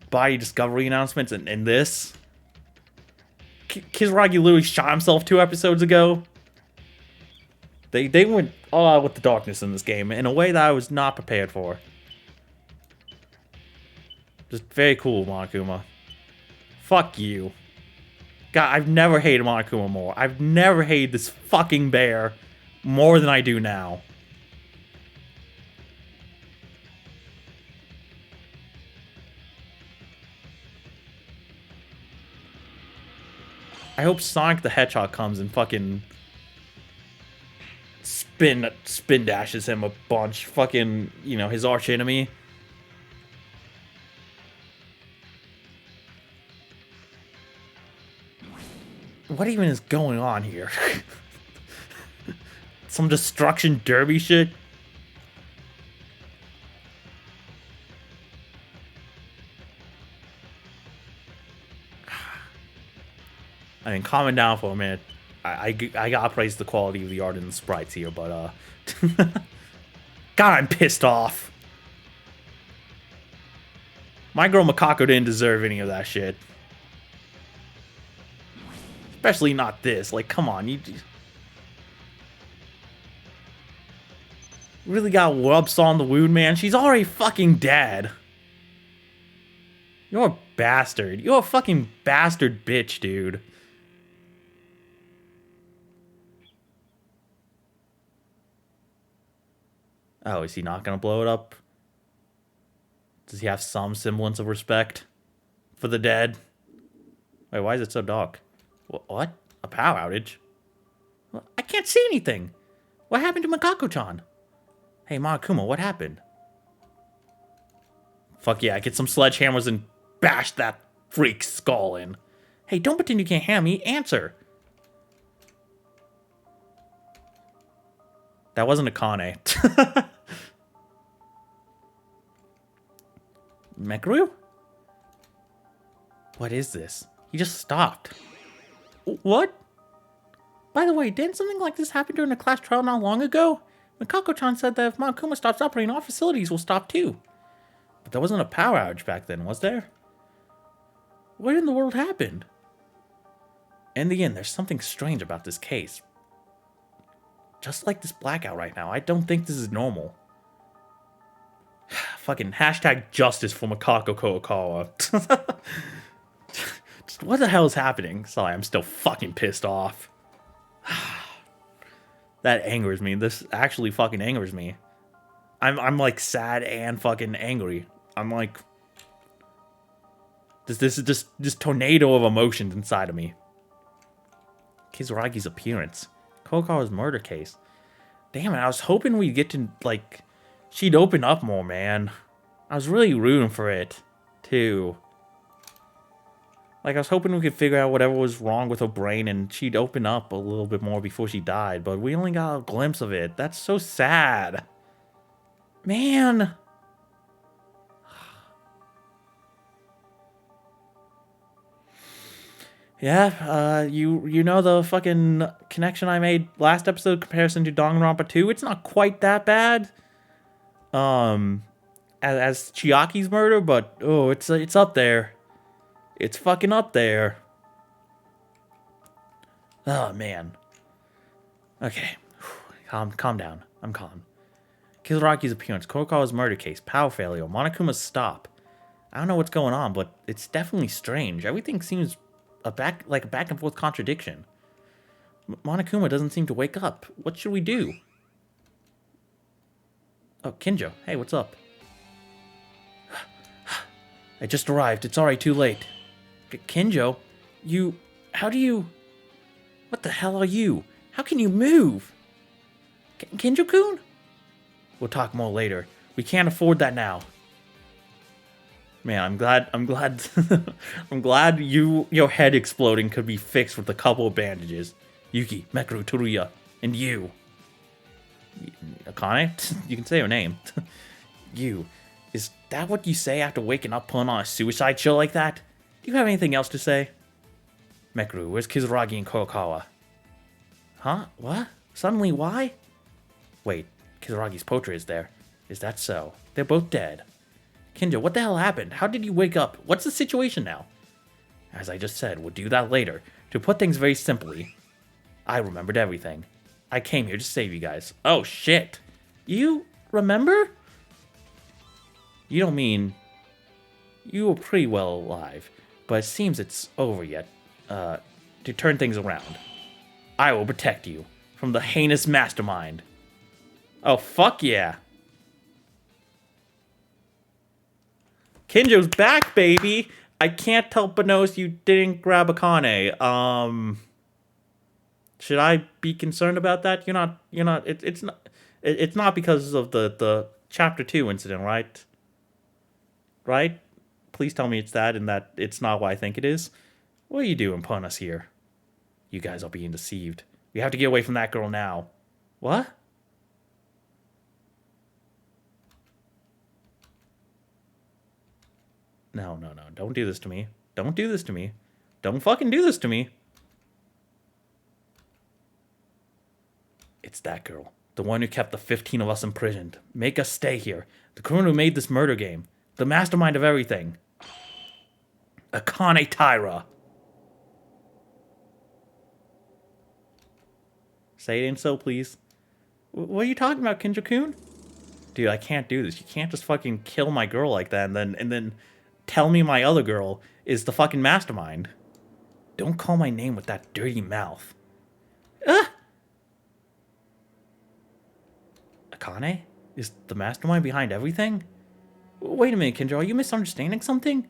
body discovery announcements and this. Kizuragi literally shot himself 2 episodes ago. They went all out with the darkness in this game in a way that I was not prepared for. Just very cool, Monokuma. Fuck you. God, I've never hated Monokuma more. I've never hated this fucking bear more than I do now. I hope Sonic the Hedgehog comes and fucking spin dashes him a bunch. Fucking, you know, his arch enemy. What even is going on here? Some destruction derby shit? I mean, calming down for a minute. I gotta praise the quality of the art and the sprites here, but, God, I'm pissed off. My girl Mikako didn't deserve any of that shit. Especially not this. Like, come on, you really got whoops on the wound, man. She's already fucking dead. You're a bastard. You're a fucking bastard bitch, dude. Oh, is he not gonna blow it up? Does he have some semblance of respect for the dead? Wait, why is it so dark? What? A power outage? I can't see anything. What happened to Mikako-chan? Hey, Monokuma, what happened? Fuck yeah, get some sledgehammers and bash that freak's skull in. Hey, don't pretend you can't hear me. Answer. That wasn't Akane. Mekaru? What is this? He just stopped. What? By the way, didn't something like this happen during a class trial not long ago? Mikako-chan said that if Monokuma stops operating, all facilities will stop too. But there wasn't a power outage back then, was there? What in the world happened? In the end, there's something strange about this case. Just like this blackout right now, I don't think this is normal. Fucking hashtag justice for Mikako Kurokawa. Just what the hell is happening? Sorry, I'm still fucking pissed off. That angers me. This actually fucking angers me. I'm like sad and fucking angry. I'm like this is just this tornado of emotions inside of me. Kizuragi's appearance. Kurokawa's murder case. Damn it, I was hoping we'd get to, like, she'd open up more, man. I was really rooting for it, too. Like, I was hoping we could figure out whatever was wrong with her brain and she'd open up a little bit more before she died, but we only got a glimpse of it. That's so sad. Man. Yeah, you know the fucking connection I made last episode comparison to Danganronpa 2? It's not quite that bad. As Chiaki's murder, but oh, it's up there. It's fucking up there. Oh man. Okay. Calm down. I'm calm. Kizuragi's appearance, Kurokawa's murder case, power failure, Monokuma's stop. I don't know what's going on, but it's definitely strange. Everything seems like a back and forth contradiction. Monokuma doesn't seem to wake up. What should we do? Oh, Kinjo. Hey, what's up? I just arrived. It's already too late. Kinjo, you How do you... What the hell are you? How can you move? Kinjo-kun? We'll talk more later. We can't afford that now. Man, I'm glad I'm glad your head exploding could be fixed with a couple of bandages. Yuki, Mekuru, Teruya, and you. Akane? You can say her name. You. Is that what you say after waking up pulling on a suicide show like that? Do you have anything else to say? Mekuru, where's Kizuragi and Kurokawa? Huh? What? Suddenly why? Wait, Kizuragi's portrait is there. Is that so? They're both dead. Kinjo, what the hell happened? How did you wake up? What's the situation now? As I just said, we'll do that later. To put things very simply, I remembered everything. I came here to save you guys. Oh, shit. You remember? You don't mean... You were pretty well alive, but it seems it's over yet. To turn things around. I will protect you from the heinous mastermind. Oh, fuck yeah. Kinjo's back, baby. I can't help but notice you didn't grab Akane. Should I be concerned about that? You're not, it's not because of the chapter 2 incident, right? Right? Please tell me it's that and that it's not what I think it is. What are you doing putting us here? You guys are being deceived. We have to get away from that girl now. What? No. Don't do this to me. Don't do this to me. Don't fucking do this to me. It's that girl. The one who kept the 15 of us imprisoned. Make us stay here. The criminal who made this murder game. The mastermind of everything. Akane Taira. Say it ain't so, please. What are you talking about, Kinjo-kun? Dude, I can't do this. You can't just fucking kill my girl like that and then tell me my other girl is the fucking mastermind. Don't call my name with that dirty mouth. Akane? Is the mastermind behind everything? Wait a minute, Kinjo. Are you misunderstanding something?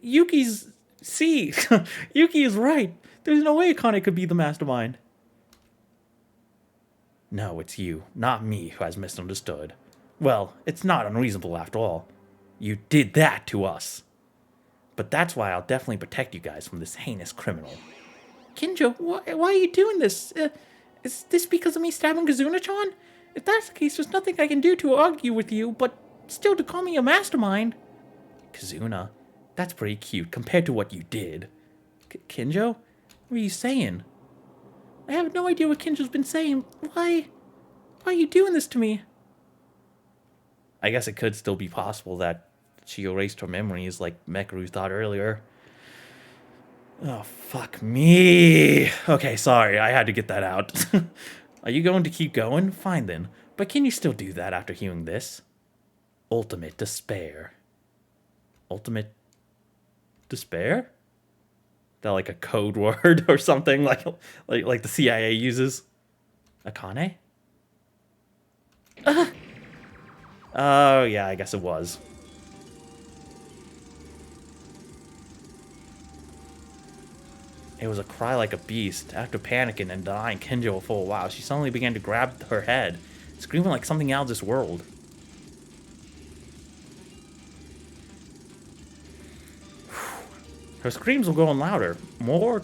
Yuki's... See, Yuki is right. There's no way Akane could be the mastermind. No, it's you, not me, who has misunderstood. Well, it's not unreasonable after all. You did that to us. But that's why I'll definitely protect you guys from this heinous criminal. Kinjo, why are you doing this? Is this because of me stabbing Kazuna-chan? If that's the case, there's nothing I can do to argue with you, but still to call me a mastermind. Kazuna, that's pretty cute compared to what you did. Kinjo? What are you saying? I have no idea what Kinjo's been saying. Why are you doing this to me? I guess it could still be possible that she erased her memories like Mekuru thought earlier. Oh, fuck me. Okay, sorry, I had to get that out. Are you going to keep going? Fine then. But can you still do that after hearing this? Ultimate despair. Ultimate despair? That like a code word or something like the CIA uses? Akane? Oh, yeah, I guess it was. It was a cry like a beast. After panicking and denying Kinjo for a while, she suddenly began to grab her head, screaming like something out of this world. Her screams were growing louder. More.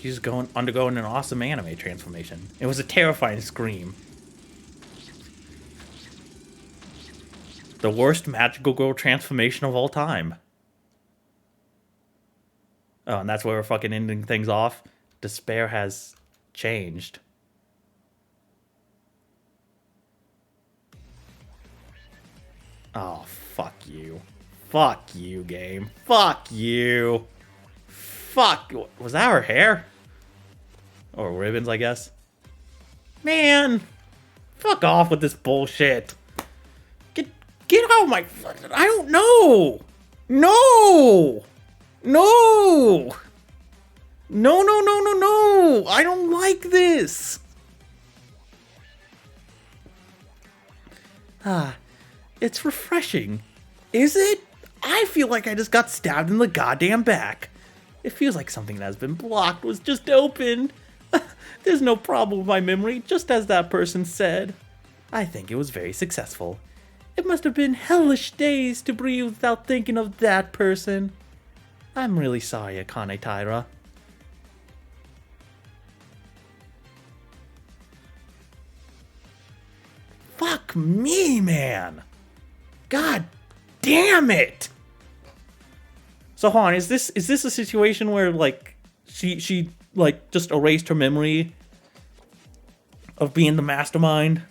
She's undergoing an awesome anime transformation. It was a terrifying scream. The worst magical girl transformation of all time. Oh, and that's where we're fucking ending things off. Despair has changed. Oh, fuck you. Fuck you, game. Fuck you. Fuck. Was that her hair? Or ribbons, I guess. Man. Fuck off with this bullshit. Get out of my... I don't know. No. No. No. I don't like this. It's refreshing. Is it? I feel like I just got stabbed in the goddamn back. It feels like something that has been blocked was just opened. There's no problem with my memory, just as that person said. I think it was very successful. It must have been hellish days to breathe without thinking of that person. I'm really sorry, Akane Taira. Fuck me, man. God damn it. So hold on, is this a situation where like she like just erased her memory of being the mastermind?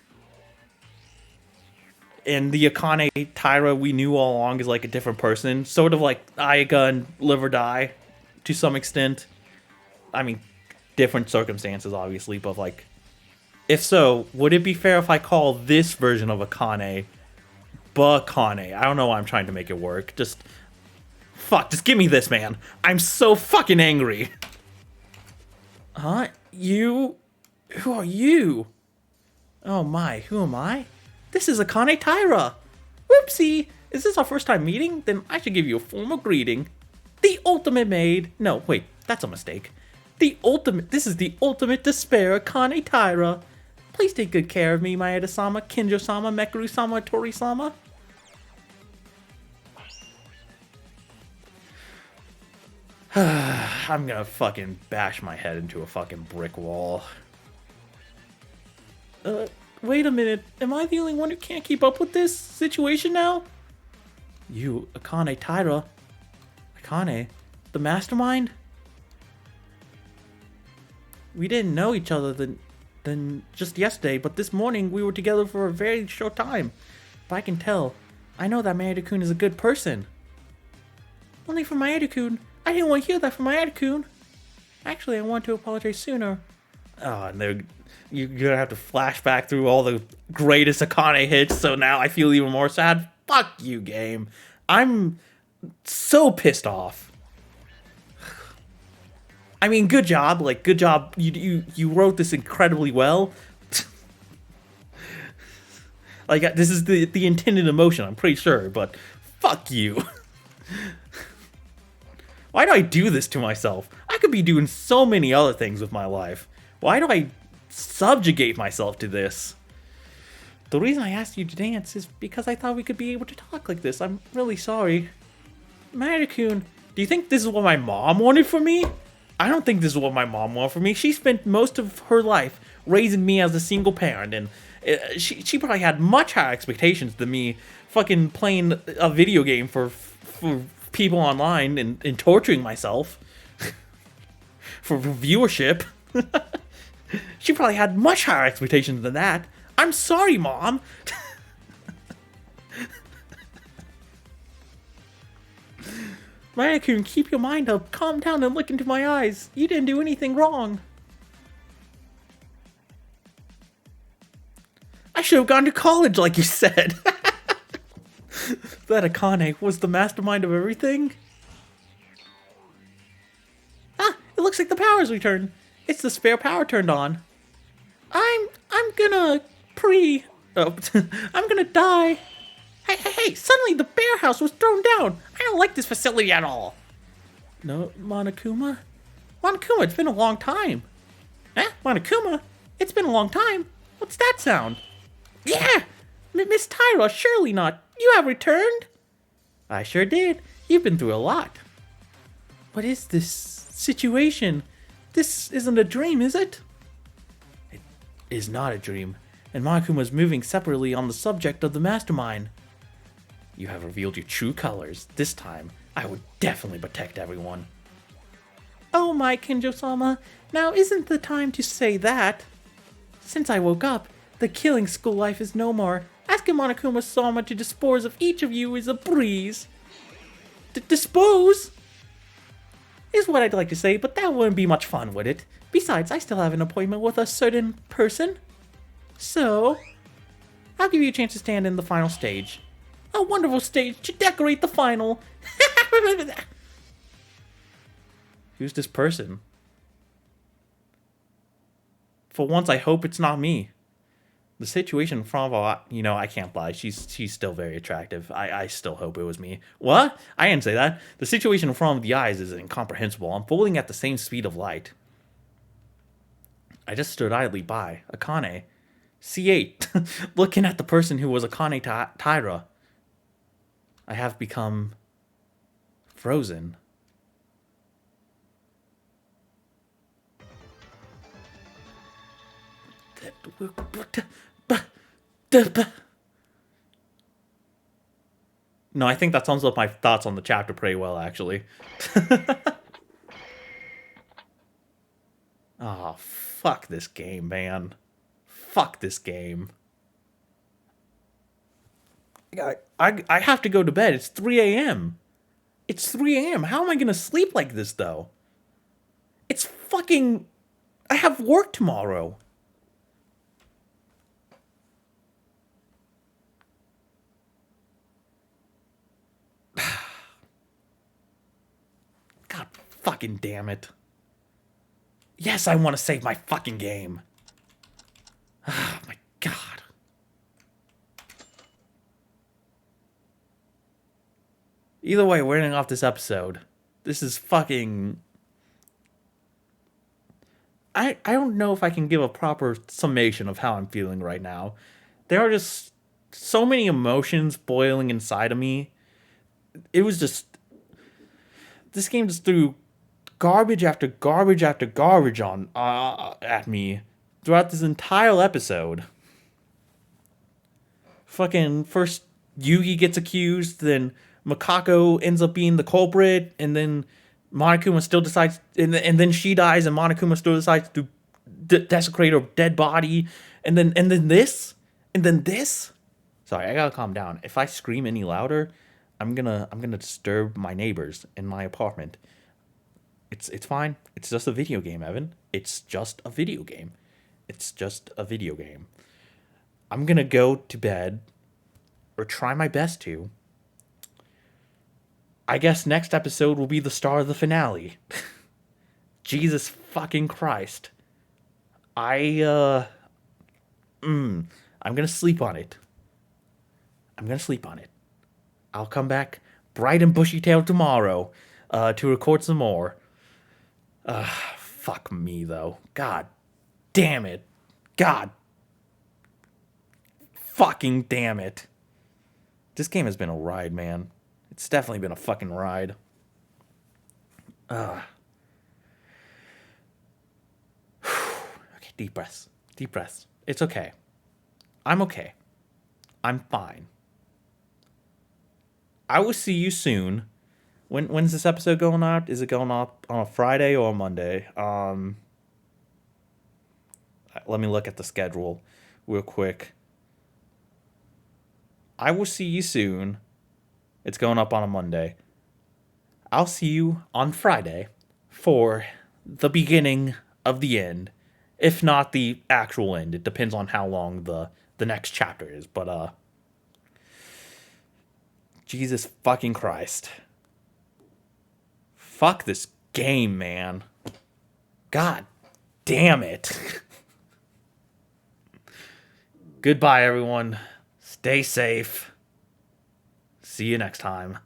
And the Akane Taira we knew all along is like a different person, sort of like Ayaka and Live or Die, to some extent. I mean, different circumstances, obviously, but like, if so, would it be fair if I call this version of Akane Bakane? I don't know why I'm trying to make it work. Just give me this, man. I'm so fucking angry. Huh? You? Who are you? Oh my, who am I? This is Akane Taira! Whoopsie! Is this our first time meeting? Then I should give you a formal greeting. The ultimate maid. No, wait, that's a mistake. This is the ultimate despair, Akane Taira. Please take good care of me, Maeda-sama, Kinjo-sama, Mekaru-sama, Tori-sama. I'm gonna fucking bash my head into a fucking brick wall. Wait a minute. Am I the only one who can't keep up with this situation now? You, Akane Taira. Akane? The mastermind? We didn't know each other than just yesterday, but this morning we were together for a very short time. But I can tell. I know that Maeda-kun is a good person. Only for Maeda-kun. I didn't want to hear that from Maeda-kun. Actually, I want to apologize sooner. Oh, and you're gonna have to flash back through all the greatest Akane hits, so now I feel even more sad. Fuck you, game. I'm so pissed off. I mean, good job. Like, good job. You wrote this incredibly well. Like, this is the intended emotion, I'm pretty sure, but fuck you. Why do I do this to myself? I could be doing so many other things with my life. Why do I subjugate myself to this? The reason I asked you to dance is because I thought we could be able to talk like this. I'm really sorry. Maeda-kun, do you think this is what my mom wanted for me? I don't think this is what my mom wanted for me. She spent most of her life raising me as a single parent, and she probably had much higher expectations than me fucking playing a video game for people online and torturing myself for viewership. She probably had much higher expectations than that. I'm sorry, Mom. Maeda-kun, keep your mind up. Calm down and look into my eyes. You didn't do anything wrong. I should have gone to college like you said. That Akane was the mastermind of everything? Ah, it looks like the power's returned. It's the spare power turned on. I'm gonna I'm gonna die. Hey, suddenly the bear house was thrown down. I don't like this facility at all. No, Monokuma? Monokuma, it's been a long time. Eh? Monokuma? It's been a long time? What's that sound? Yeah! Miss Taira, surely not. You have returned? I sure did. You've been through a lot. What is this situation? This isn't a dream, is it? It is not a dream, and Monokuma's moving separately on the subject of the mastermind. You have revealed your true colors. This time, I would definitely protect everyone. Oh my, Kinjo-sama. Now isn't the time to say that. Since I woke up, the killing school life is no more. Asking Monokuma-sama to dispose of each of you is a breeze. Dispose? Is what I'd like to say, but that wouldn't be much fun, would it? Besides, I still have an appointment with a certain person. So, I'll give you a chance to stand in the final stage. A wonderful stage to decorate the final. Who's this person? For once, I hope it's not me. The situation from I can't lie. She's still very attractive. I still hope it was me. What? I didn't say that. The situation from the eyes is incomprehensible, unfolding at the same speed of light. I just stood idly by. Akane. C8. Looking at the person who was Akane Taira. I have become frozen. No, I think that sums up my thoughts on the chapter pretty well, actually. Oh, fuck this game, man. Fuck this game. I have to go to bed. It's 3 a.m. It's 3 a.m. How am I going to sleep like this, though? It's fucking... I have work tomorrow. God fucking damn it. Yes, I want to save my fucking game. Oh my god. Either way, we're ending off this episode. This is fucking... I don't know if I can give a proper summation of how I'm feeling right now. There are just so many emotions boiling inside of me. It was just... This game just threw garbage after garbage after garbage on at me throughout this entire episode. Fucking first Yugi gets accused, then Mikako ends up being the culprit, and then Monokuma still decides, and then she dies, and Monokuma still decides to desecrate her dead body, and then this. Sorry, I gotta calm down. If I scream any louder, I'm gonna disturb my neighbors in my apartment. It's fine. It's just a video game, Evan. It's just a video game. It's just a video game. I'm gonna go to bed, or try my best to. I guess next episode will be the star of the finale. Jesus fucking Christ. I'm gonna sleep on it. I'll come back bright and bushy-tailed tomorrow to record some more. Fuck me, though. God damn it. God fucking damn it. This game has been a ride, man. It's definitely been a fucking ride. Okay, deep breaths. Deep breaths. It's okay. I'm okay. I'm fine. I will see you soon. When's this episode going up? Is it going up on a Friday or a Monday? Let me look at the schedule real quick. I will see you soon. It's going up on a Monday. I'll see you on Friday for the beginning of the end. If not the actual end. It depends on how long the next chapter is. But, Jesus fucking Christ. Fuck this game, man. God damn it. Goodbye, everyone. Stay safe. See you next time.